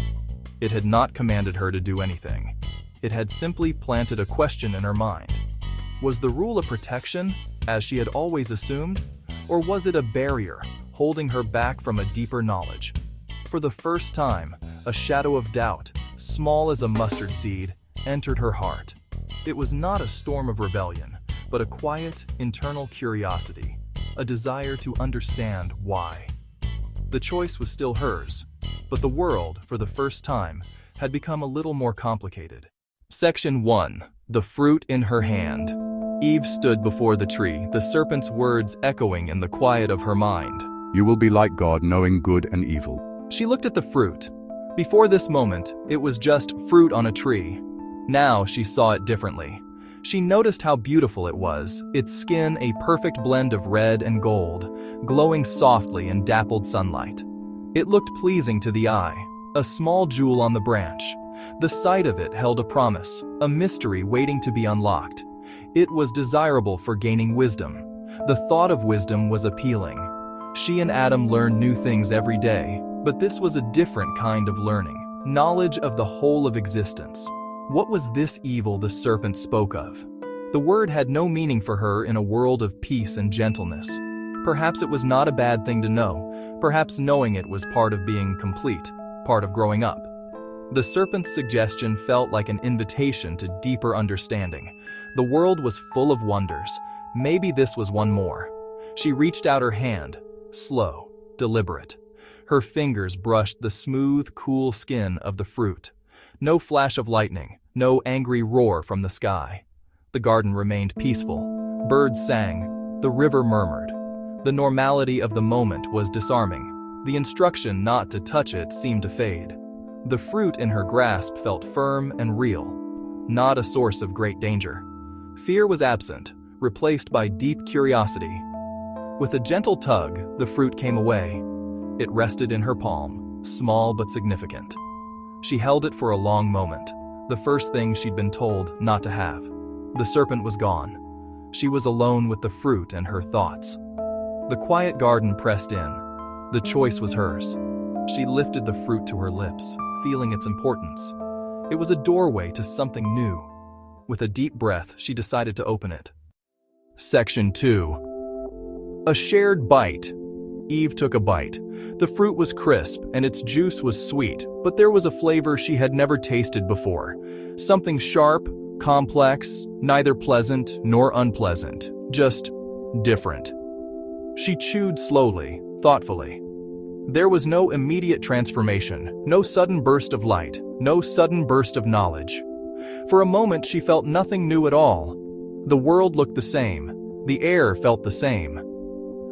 It had not commanded her to do anything. It had simply planted a question in her mind. Was the rule a protection, as she had always assumed, or was it a barrier, holding her back from a deeper knowledge? For the first time, a shadow of doubt, small as a mustard seed, entered her heart. It was not a storm of rebellion, but a quiet, internal curiosity, a desire to understand why. The choice was still hers, but the world, for the first time, had become a little more complicated. Section 1. The fruit in her hand. Eve stood before the tree, the serpent's words echoing in the quiet of her mind. You will be like God, knowing good and evil. She looked at the fruit. Before this moment, it was just fruit on a tree. Now she saw it differently. She noticed how beautiful it was, its skin a perfect blend of red and gold, glowing softly in dappled sunlight. It looked pleasing to the eye, a small jewel on the branch. The sight of it held a promise, a mystery waiting to be unlocked. It was desirable for gaining wisdom. The thought of wisdom was appealing. She and Adam learned new things every day, but this was a different kind of learning, knowledge of the whole of existence. What was this evil the serpent spoke of? The word had no meaning for her in a world of peace and gentleness. Perhaps it was not a bad thing to know. Perhaps knowing it was part of being complete, part of growing up. The serpent's suggestion felt like an invitation to deeper understanding. The world was full of wonders. Maybe this was one more. She reached out her hand, slow, deliberate. Her fingers brushed the smooth, cool skin of the fruit. No flash of lightning, no angry roar from the sky. The garden remained peaceful. Birds sang. The river murmured. The normality of the moment was disarming. The instruction not to touch it seemed to fade. The fruit in her grasp felt firm and real, not a source of great danger. Fear was absent, replaced by deep curiosity. With a gentle tug, the fruit came away. It rested in her palm, small but significant. She held it for a long moment, the first thing she'd been told not to have. The serpent was gone. She was alone with the fruit and her thoughts. The quiet garden pressed in. The choice was hers. She lifted the fruit to her lips, feeling its importance. It was a doorway to something new. With a deep breath, she decided to open it. Section 2. A shared bite. Eve took a bite. The fruit was crisp and its juice was sweet, but there was a flavor she had never tasted before. Something sharp, complex, neither pleasant nor unpleasant, just different. She chewed slowly, thoughtfully. There was no immediate transformation, no sudden burst of light, no sudden burst of knowledge. For a moment she felt nothing new at all. The world looked the same. The air felt the same.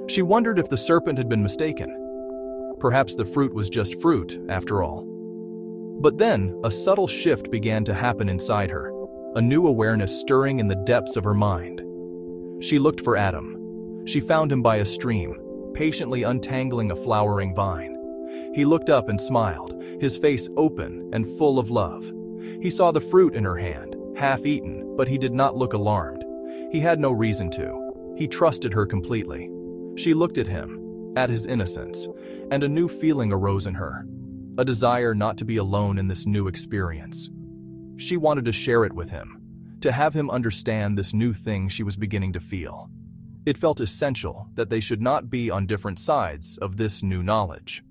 She wondered if the serpent had been mistaken. Perhaps the fruit was just fruit, after all. But then, a subtle shift began to happen inside her, a new awareness stirring in the depths of her mind. She looked for Adam. She found him by a stream, patiently untangling a flowering vine. He looked up and smiled, his face open and full of love. He saw the fruit in her hand, half-eaten, but he did not look alarmed. He had no reason to. He trusted her completely. She looked at him, at his innocence, and a new feeling arose in her, a desire not to be alone in this new experience. She wanted to share it with him, to have him understand this new thing she was beginning to feel. It felt essential that they should not be on different sides of this new knowledge.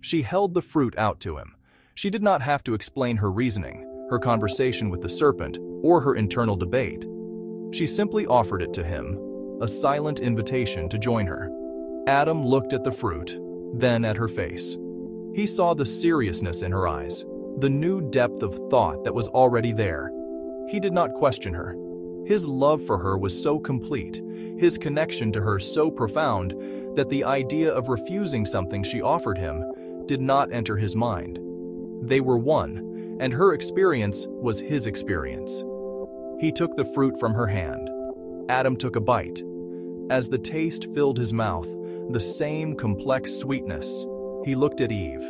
She held the fruit out to him. She did not have to explain her reasoning, her conversation with the serpent, or her internal debate. She simply offered it to him, a silent invitation to join her. Adam looked at the fruit, then at her face. He saw the seriousness in her eyes, the new depth of thought that was already there. He did not question her. His love for her was so complete, his connection to her so profound, that the idea of refusing something she offered him did not enter his mind. They were one, and her experience was his experience. He took the fruit from her hand. Adam took a bite. As the taste filled his mouth, the same complex sweetness, he looked at Eve.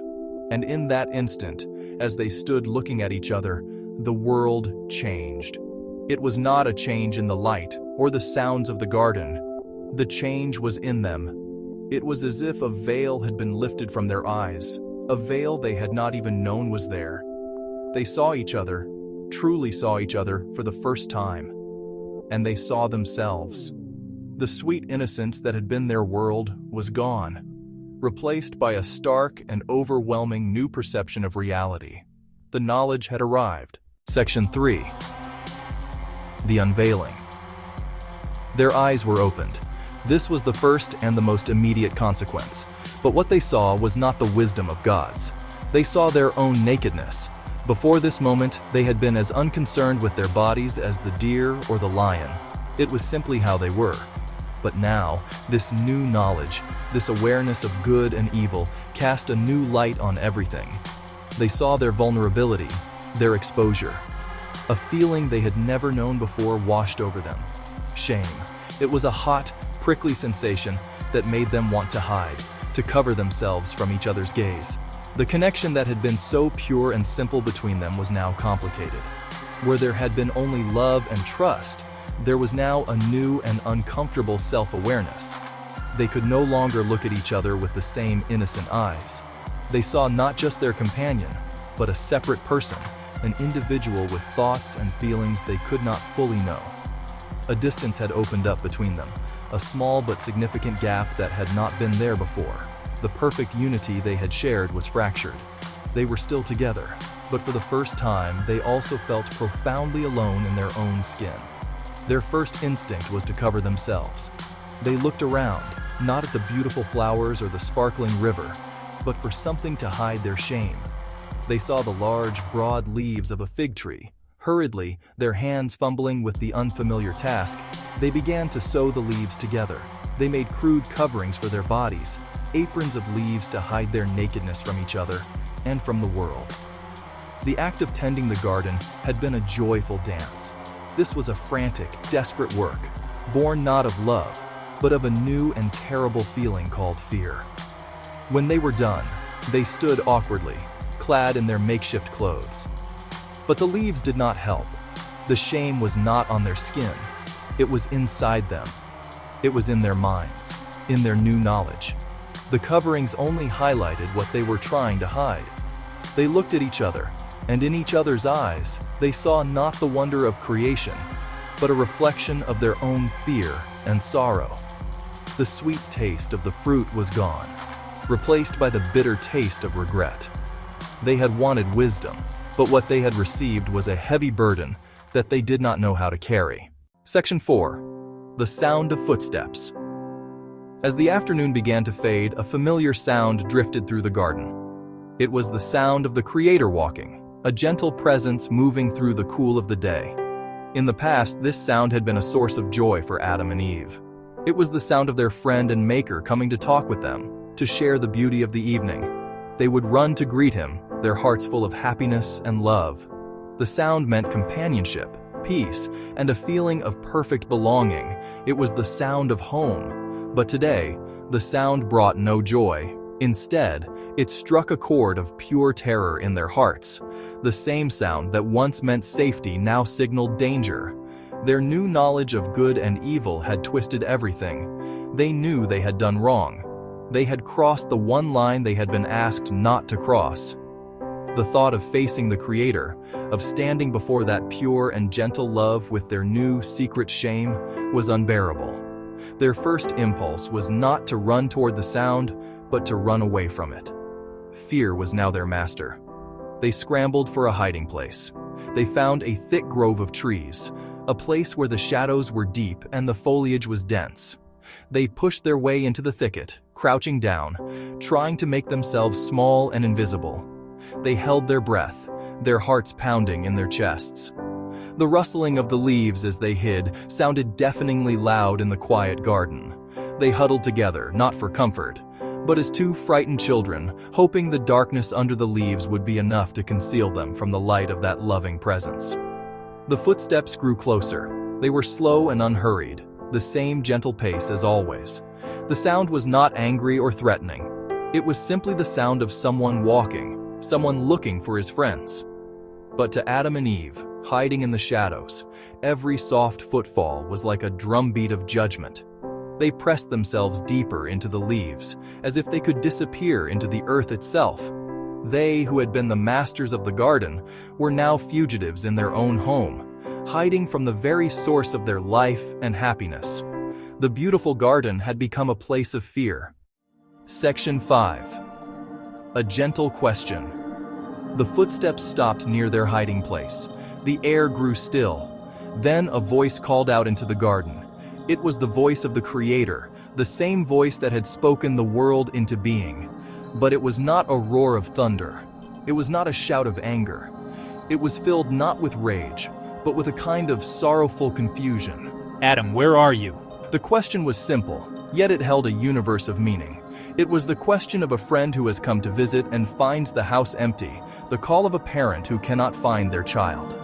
And in that instant, as they stood looking at each other, the world changed. It was not a change in the light or the sounds of the garden. The change was in them. It was as if a veil had been lifted from their eyes, a veil they had not even known was there. They saw each other, truly saw each other for the first time. And they saw themselves. The sweet innocence that had been their world was gone, replaced by a stark and overwhelming new perception of reality. The knowledge had arrived. Section 3. The unveiling. Their eyes were opened. This was the first and the most immediate consequence. But what they saw was not the wisdom of gods. They saw their own nakedness. Before this moment, they had been as unconcerned with their bodies as the deer or the lion. It was simply how they were. But now, this new knowledge, this awareness of good and evil, cast a new light on everything. They saw their vulnerability, their exposure. A feeling they had never known before washed over them. Shame. It was a hot, prickly sensation that made them want to hide, to cover themselves from each other's gaze. The connection that had been so pure and simple between them was now complicated. Where there had been only love and trust, there was now a new and uncomfortable self-awareness. They could no longer look at each other with the same innocent eyes. They saw not just their companion, but a separate person, an individual with thoughts and feelings they could not fully know. A distance had opened up between them, a small but significant gap that had not been there before. The perfect unity they had shared was fractured. They were still together, but for the first time, they also felt profoundly alone in their own skin. Their first instinct was to cover themselves. They looked around, not at the beautiful flowers or the sparkling river, but for something to hide their shame. They saw the large, broad leaves of a fig tree. Hurriedly, their hands fumbling with the unfamiliar task, they began to sew the leaves together. They made crude coverings for their bodies, aprons of leaves to hide their nakedness from each other and from the world. The act of tending the garden had been a joyful dance. This was a frantic, desperate work, born not of love, but of a new and terrible feeling called fear. When they were done, they stood awkwardly, clad in their makeshift clothes. But the leaves did not help. The shame was not on their skin. It was inside them. It was in their minds, in their new knowledge. The coverings only highlighted what they were trying to hide. They looked at each other, and in each other's eyes, they saw not the wonder of creation, but a reflection of their own fear and sorrow. The sweet taste of the fruit was gone, replaced by the bitter taste of regret. They had wanted wisdom, but what they had received was a heavy burden that they did not know how to carry. Section 4. The sound of footsteps. As the afternoon began to fade, a familiar sound drifted through the garden. It was the sound of the Creator walking, a gentle presence moving through the cool of the day. In the past, this sound had been a source of joy for Adam and Eve. It was the sound of their friend and maker coming to talk with them, to share the beauty of the evening. They would run to greet him, their hearts full of happiness and love. The sound meant companionship, peace, and a feeling of perfect belonging. It was the sound of home. But today, the sound brought no joy. Instead, it struck a chord of pure terror in their hearts. The same sound that once meant safety now signaled danger. Their new knowledge of good and evil had twisted everything. They knew they had done wrong. They had crossed the one line they had been asked not to cross. The thought of facing the Creator, of standing before that pure and gentle love with their new secret shame, was unbearable. Their first impulse was not to run toward the sound, but to run away from it. Fear was now their master. They scrambled for a hiding place. They found a thick grove of trees, a place where the shadows were deep and the foliage was dense. They pushed their way into the thicket, crouching down, trying to make themselves small and invisible. They held their breath, their hearts pounding in their chests. The rustling of the leaves as they hid sounded deafeningly loud in the quiet garden. They huddled together, not for comfort, but as two frightened children, hoping the darkness under the leaves would be enough to conceal them from the light of that loving presence. The footsteps grew closer. They were slow and unhurried, the same gentle pace as always. The sound was not angry or threatening. It was simply the sound of someone walking, someone looking for his friends. But to Adam and Eve, hiding in the shadows, every soft footfall was like a drumbeat of judgment. They pressed themselves deeper into the leaves, as if they could disappear into the earth itself. They, who had been the masters of the garden, were now fugitives in their own home, hiding from the very source of their life and happiness. The beautiful garden had become a place of fear. Section 5. A gentle question. The footsteps stopped near their hiding place. The air grew still. Then a voice called out into the garden. It was the voice of the Creator, the same voice that had spoken the world into being. But it was not a roar of thunder. It was not a shout of anger. It was filled not with rage, but with a kind of sorrowful confusion. Adam, where are you? The question was simple, yet it held a universe of meaning. It was the question of a friend who has come to visit and finds the house empty, the call of a parent who cannot find their child.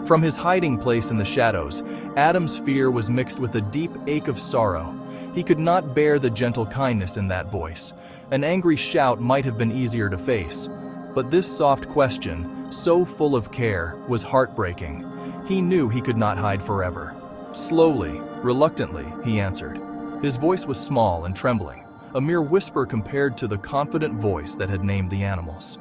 From his hiding place in the shadows, Adam's fear was mixed with a deep ache of sorrow. He could not bear the gentle kindness in that voice. An angry shout might have been easier to face, but this soft question, so full of care, was heartbreaking. He knew he could not hide forever. Slowly, reluctantly, he answered. His voice was small and trembling, a mere whisper compared to the confident voice that had named the animals.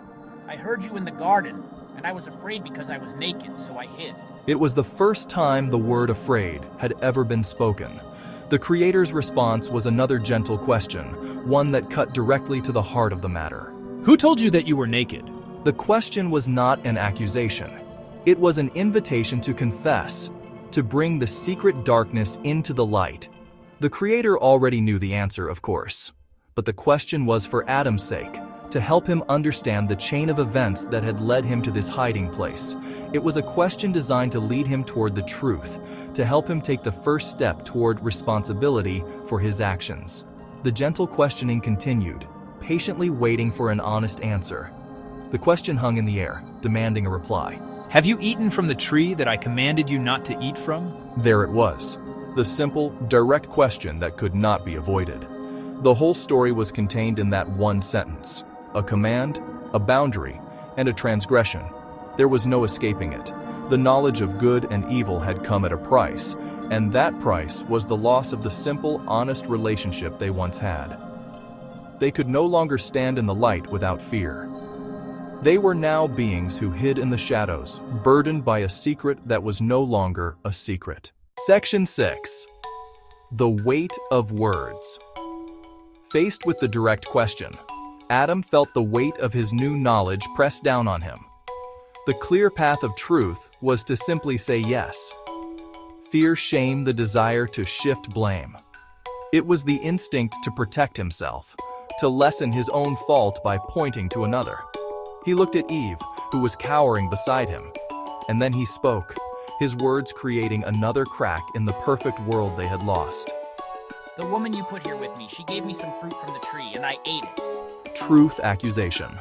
I heard you in the garden, and I was afraid because I was naked, so I hid. It was the first time the word afraid had ever been spoken. The Creator's response was another gentle question, one that cut directly to the heart of the matter. Who told you that you were naked? The question was not an accusation. It was an invitation to confess, to bring the secret darkness into the light. The Creator already knew the answer, of course, but the question was for Adam's sake, to help him understand the chain of events that had led him to this hiding place. It was a question designed to lead him toward the truth, to help him take the first step toward responsibility for his actions. The gentle questioning continued, patiently waiting for an honest answer. The question hung in the air, demanding a reply. Have you eaten from the tree that I commanded you not to eat from? There it was, the simple, direct question that could not be avoided. The whole story was contained in that one sentence: a command, a boundary, and a transgression. There was no escaping it. The knowledge of good and evil had come at a price, and that price was the loss of the simple, honest relationship they once had. They could no longer stand in the light without fear. They were now beings who hid in the shadows, burdened by a secret that was no longer a secret. Section 6. The weight of words. Faced with the direct question, Adam felt the weight of his new knowledge press down on him. The clear path of truth was to simply say yes. Fear shamed the desire to shift blame. It was the instinct to protect himself, to lessen his own fault by pointing to another. He looked at Eve, who was cowering beside him, and then he spoke, his words creating another crack in the perfect world they had lost. The woman you put here with me, she gave me some fruit from the tree, and I ate it. Truth accusation.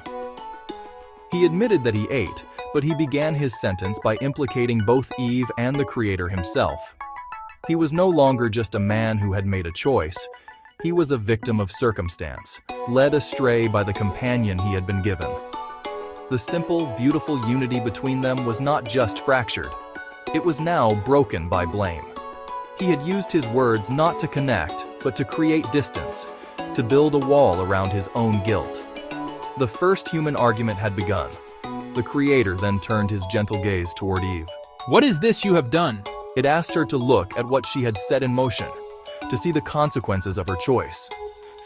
He admitted that he ate, but he began his sentence by implicating both Eve and the Creator himself. He was no longer just a man who had made a choice. He was a victim of circumstance, led astray by the companion he had been given. The simple, beautiful unity between them was not just fractured. It was now broken by blame. He had used his words not to connect, but to create distance, to build a wall around his own guilt. The first human argument had begun. The Creator then turned his gentle gaze toward Eve. What is this you have done? It asked her to look at what she had set in motion, to see the consequences of her choice.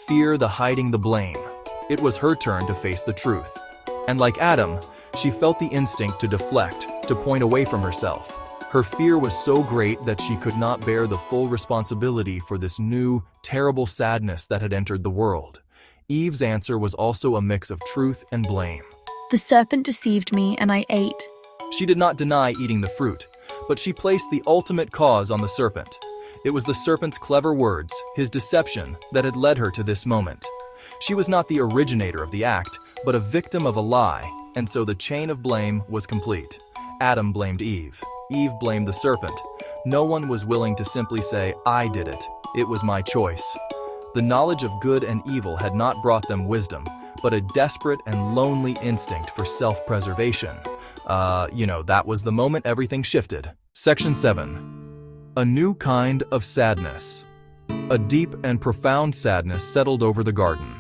Fear the hiding the blame. It was her turn to face the truth. And like Adam, she felt the instinct to deflect, to point away from herself. Her fear was so great that she could not bear the full responsibility for this new, terrible sadness that had entered the world. Eve's answer was also a mix of truth and blame. The serpent deceived me, and I ate. She did not deny eating the fruit, but she placed the ultimate cause on the serpent. It was the serpent's clever words, his deception, that had led her to this moment. She was not the originator of the act, but a victim of a lie, and so the chain of blame was complete. Adam blamed Eve. Eve blamed the serpent. No one was willing to simply say, "I did it. It was my choice." The knowledge of good and evil had not brought them wisdom, but a desperate and lonely instinct for self-preservation. That was the moment everything shifted. Section 7. A new kind of sadness. A deep and profound sadness settled over the garden.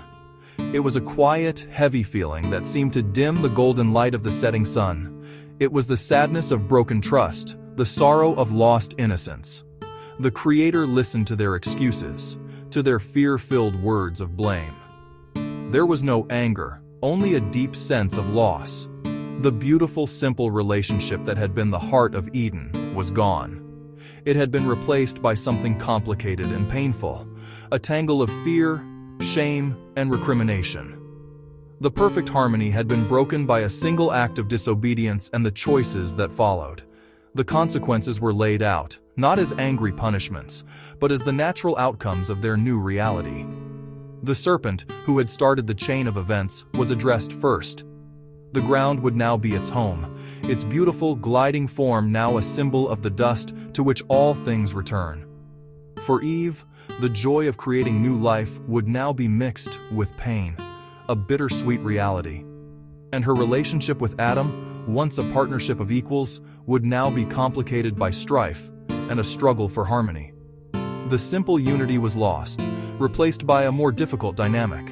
It was a quiet, heavy feeling that seemed to dim the golden light of the setting sun. It was the sadness of broken trust, the sorrow of lost innocence. The Creator listened to their excuses, to their fear-filled words of blame. There was no anger, only a deep sense of loss. The beautiful, simple relationship that had been the heart of Eden was gone. It had been replaced by something complicated and painful, a tangle of fear, shame, and recrimination. The perfect harmony had been broken by a single act of disobedience and the choices that followed. The consequences were laid out, not as angry punishments, but as the natural outcomes of their new reality. The serpent, who had started the chain of events, was addressed first. The ground would now be its home, its beautiful, gliding form now a symbol of the dust to which all things return. For Eve, the joy of creating new life would now be mixed with pain, a bittersweet reality. And her relationship with Adam, once a partnership of equals, would now be complicated by strife and a struggle for harmony. The simple unity was lost, replaced by a more difficult dynamic.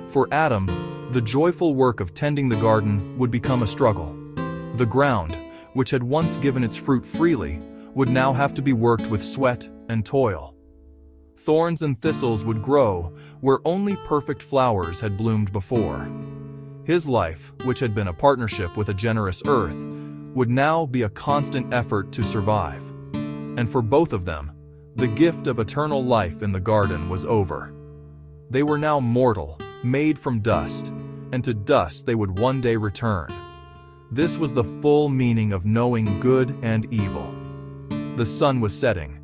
For Adam, the joyful work of tending the garden would become a struggle. The ground, which had once given its fruit freely, would now have to be worked with sweat and toil. Thorns and thistles would grow where only perfect flowers had bloomed before. His life, which had been a partnership with a generous earth, would now be a constant effort to survive. And for both of them, the gift of eternal life in the garden was over. They were now mortal, made from dust, and to dust they would one day return. This was the full meaning of knowing good and evil. The sun was setting.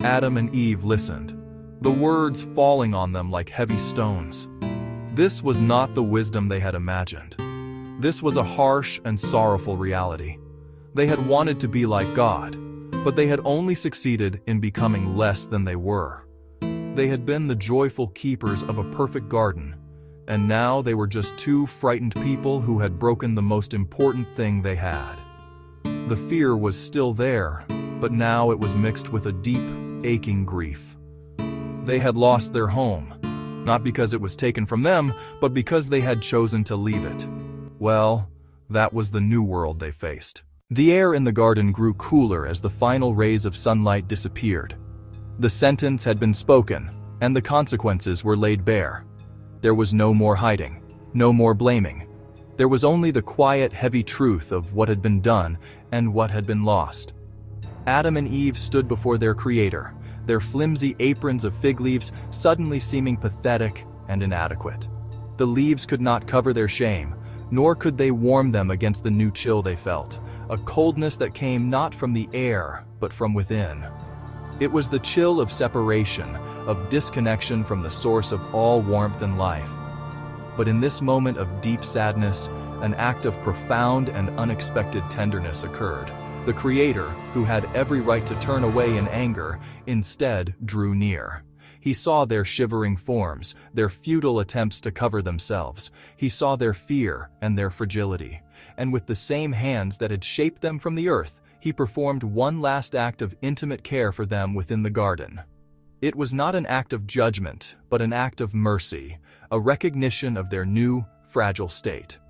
Adam and Eve listened, the words falling on them like heavy stones. This was not the wisdom they had imagined. This was a harsh and sorrowful reality. They had wanted to be like God, but they had only succeeded in becoming less than they were. They had been the joyful keepers of a perfect garden, and now they were just two frightened people who had broken the most important thing they had. The fear was still there, but now it was mixed with a deep, aching grief. They had lost their home, not because it was taken from them, but because they had chosen to leave it. Well, that was the new world they faced. The air in the garden grew cooler as the final rays of sunlight disappeared. The sentence had been spoken, and the consequences were laid bare. There was no more hiding, no more blaming. There was only the quiet, heavy truth of what had been done and what had been lost. Adam and Eve stood before their Creator, their flimsy aprons of fig leaves suddenly seeming pathetic and inadequate. The leaves could not cover their shame, nor could they warm them against the new chill they felt, a coldness that came not from the air, but from within. It was the chill of separation, of disconnection from the source of all warmth and life. But in this moment of deep sadness, an act of profound and unexpected tenderness occurred. The Creator, who had every right to turn away in anger, instead drew near. He saw their shivering forms, their futile attempts to cover themselves. He saw their fear and their fragility. And with the same hands that had shaped them from the earth, He performed one last act of intimate care for them within the garden. It was not an act of judgment, but an act of mercy, a recognition of their new, fragile state.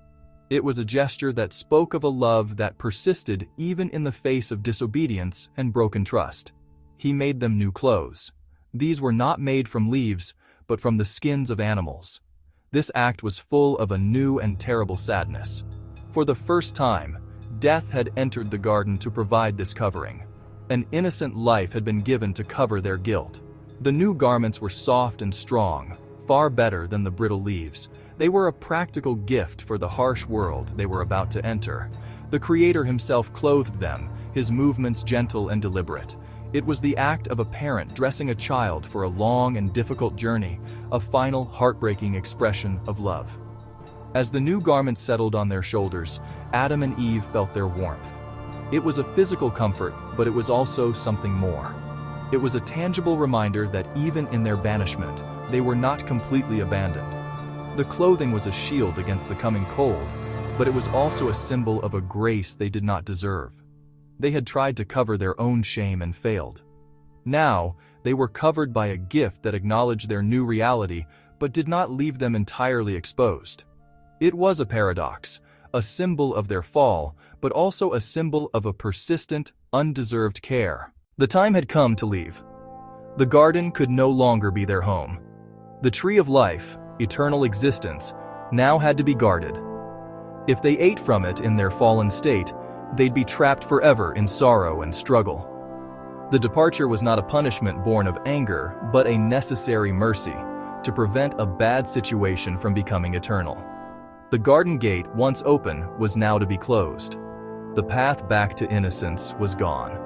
It was a gesture that spoke of a love that persisted even in the face of disobedience and broken trust. He made them new clothes. These were not made from leaves, but from the skins of animals. This act was full of a new and terrible sadness. For the first time, death had entered the garden to provide this covering. An innocent life had been given to cover their guilt. The new garments were soft and strong, far better than the brittle leaves. They were a practical gift for the harsh world they were about to enter. The Creator Himself clothed them, His movements gentle and deliberate. It was the act of a parent dressing a child for a long and difficult journey, a final, heartbreaking expression of love. As the new garments settled on their shoulders, Adam and Eve felt their warmth. It was a physical comfort, but it was also something more. It was a tangible reminder that even in their banishment, they were not completely abandoned. The clothing was a shield against the coming cold, but it was also a symbol of a grace they did not deserve. They had tried to cover their own shame and failed. Now, they were covered by a gift that acknowledged their new reality, but did not leave them entirely exposed. It was a paradox, a symbol of their fall, but also a symbol of a persistent, undeserved care. The time had come to leave. The garden could no longer be their home. The tree of life, eternal existence, now had to be guarded. If they ate from it in their fallen state, they'd be trapped forever in sorrow and struggle. The departure was not a punishment born of anger, but a necessary mercy to prevent a bad situation from becoming eternal. The garden gate, once open, was now to be closed. The path back to innocence was gone.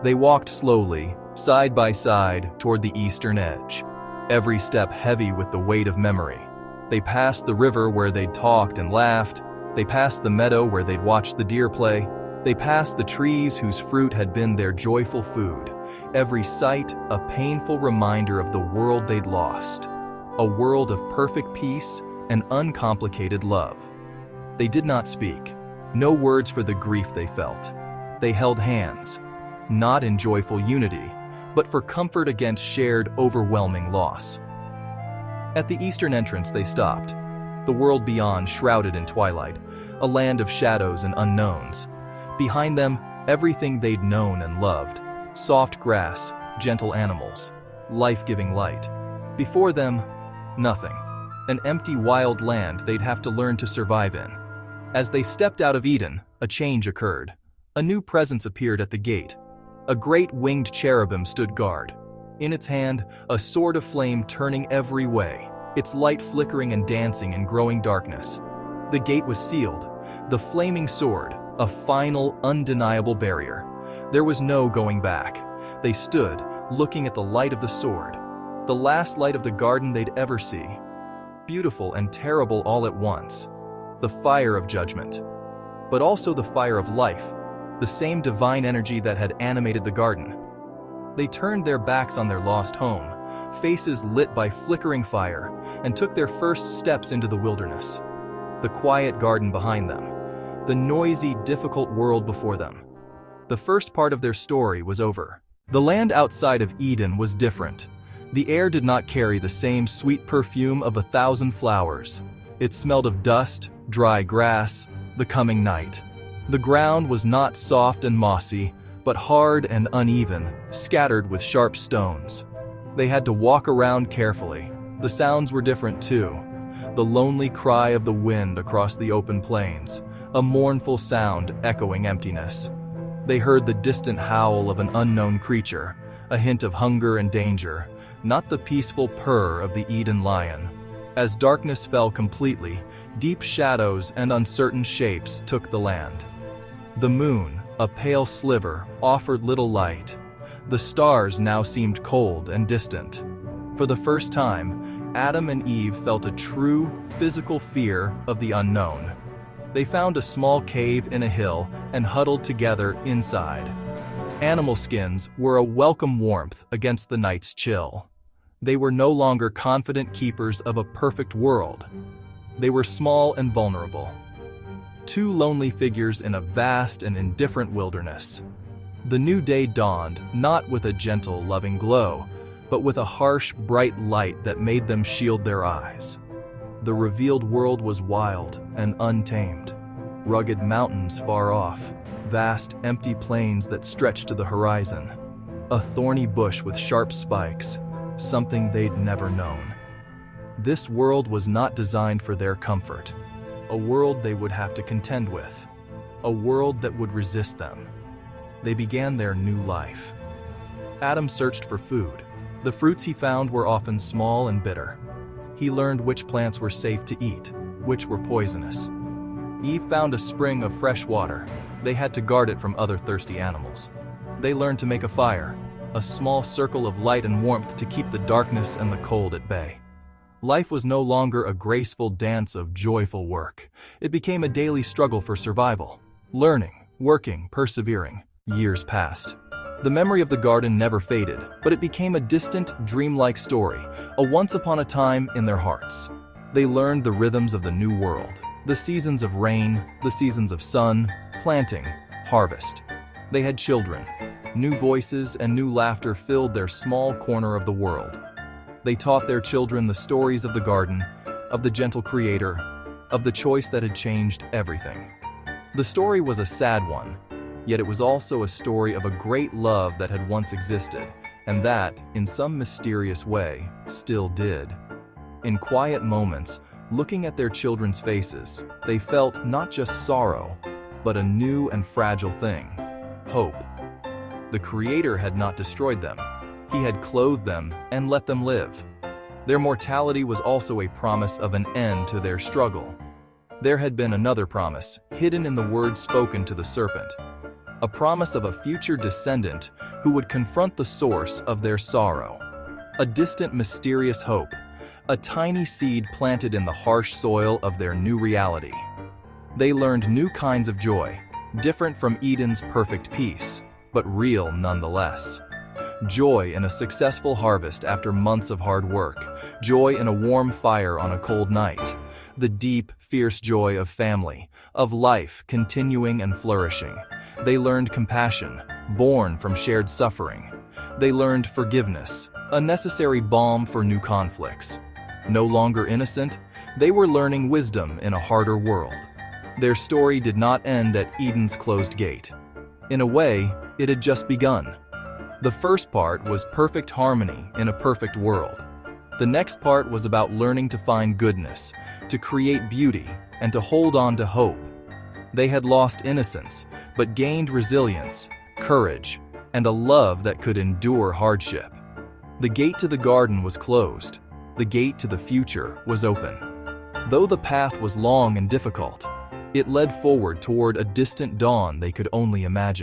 They walked slowly, side by side, toward the eastern edge, every step heavy with the weight of memory. They passed the river where they'd talked and laughed. They passed the meadow where they'd watched the deer play. They passed the trees whose fruit had been their joyful food. Every sight a painful reminder of the world they'd lost, a world of perfect peace and uncomplicated love. They did not speak, no words for the grief they felt. They held hands, not in joyful unity, but for comfort against shared, overwhelming loss. At the eastern entrance they stopped, the world beyond shrouded in twilight, a land of shadows and unknowns. Behind them, everything they'd known and loved, soft grass, gentle animals, life-giving light. Before them, nothing, an empty wild land they'd have to learn to survive in. As they stepped out of Eden, a change occurred. A new presence appeared at the gate. A great winged cherubim stood guard. In its hand, a sword of flame turning every way, its light flickering and dancing in growing darkness. The gate was sealed, the flaming sword, a final, undeniable barrier. There was no going back. They stood, looking at the light of the sword, the last light of the garden they'd ever see. Beautiful and terrible all at once. The fire of judgment, but also the fire of life, the same divine energy that had animated the garden. They turned their backs on their lost home, faces lit by flickering fire, and took their first steps into the wilderness. The quiet garden behind them, the noisy, difficult world before them. The first part of their story was over. The land outside of Eden was different. The air did not carry the same sweet perfume of 1,000 flowers. It smelled of dust, dry grass, the coming night. The ground was not soft and mossy, but hard and uneven, scattered with sharp stones. They had to walk around carefully. The sounds were different too. The lonely cry of the wind across the open plains, a mournful sound echoing emptiness. They heard the distant howl of an unknown creature, a hint of hunger and danger, not the peaceful purr of the Eden lion. As darkness fell completely, deep shadows and uncertain shapes took the land. The moon, a pale sliver, offered little light. The stars now seemed cold and distant. For the first time, Adam and Eve felt a true, physical fear of the unknown. They found a small cave in a hill and huddled together inside. Animal skins were a welcome warmth against the night's chill. They were no longer confident keepers of a perfect world. They were small and vulnerable. Two lonely figures in a vast and indifferent wilderness. The new day dawned, not with a gentle, loving glow, but with a harsh, bright light that made them shield their eyes. The revealed world was wild and untamed. Rugged mountains far off, vast, empty plains that stretched to the horizon. A thorny bush with sharp spikes, something they'd never known. This world was not designed for their comfort. A world they would have to contend with. A world that would resist them. They began their new life. Adam searched for food. The fruits he found were often small and bitter. He learned which plants were safe to eat, which were poisonous. Eve found a spring of fresh water. They had to guard it from other thirsty animals. They learned to make a fire, a small circle of light and warmth to keep the darkness and the cold at bay. Life was no longer a graceful dance of joyful work. It became a daily struggle for survival. Learning, working, persevering. Years passed. The memory of the garden never faded, but it became a distant, dreamlike story, a once upon a time in their hearts. They learned the rhythms of the new world, the seasons of rain, the seasons of sun, planting, harvest. They had children. New voices and new laughter filled their small corner of the world. They taught their children the stories of the garden, of the gentle creator, of the choice that had changed everything. The story was a sad one, yet it was also a story of a great love that had once existed, and that, in some mysterious way, still did. In quiet moments, looking at their children's faces, they felt not just sorrow, but a new and fragile thing: hope. The Creator had not destroyed them. He had clothed them and let them live. Their mortality was also a promise of an end to their struggle. There had been another promise, hidden in the words spoken to the serpent. A promise of a future descendant who would confront the source of their sorrow. A distant, mysterious hope, a tiny seed planted in the harsh soil of their new reality. They learned new kinds of joy, different from Eden's perfect peace, but real nonetheless. Joy in a successful harvest after months of hard work, joy in a warm fire on a cold night, the deep, fierce joy of family, of life continuing and flourishing. They learned compassion, born from shared suffering. They learned forgiveness, a necessary balm for new conflicts. No longer innocent, they were learning wisdom in a harder world. Their story did not end at Eden's closed gate. In a way, it had just begun. The first part was perfect harmony in a perfect world. The next part was about learning to find goodness, to create beauty, and to hold on to hope. They had lost innocence, but gained resilience, courage, and a love that could endure hardship. The gate to the garden was closed. The gate to the future was open. Though the path was long and difficult, it led forward toward a distant dawn they could only imagine.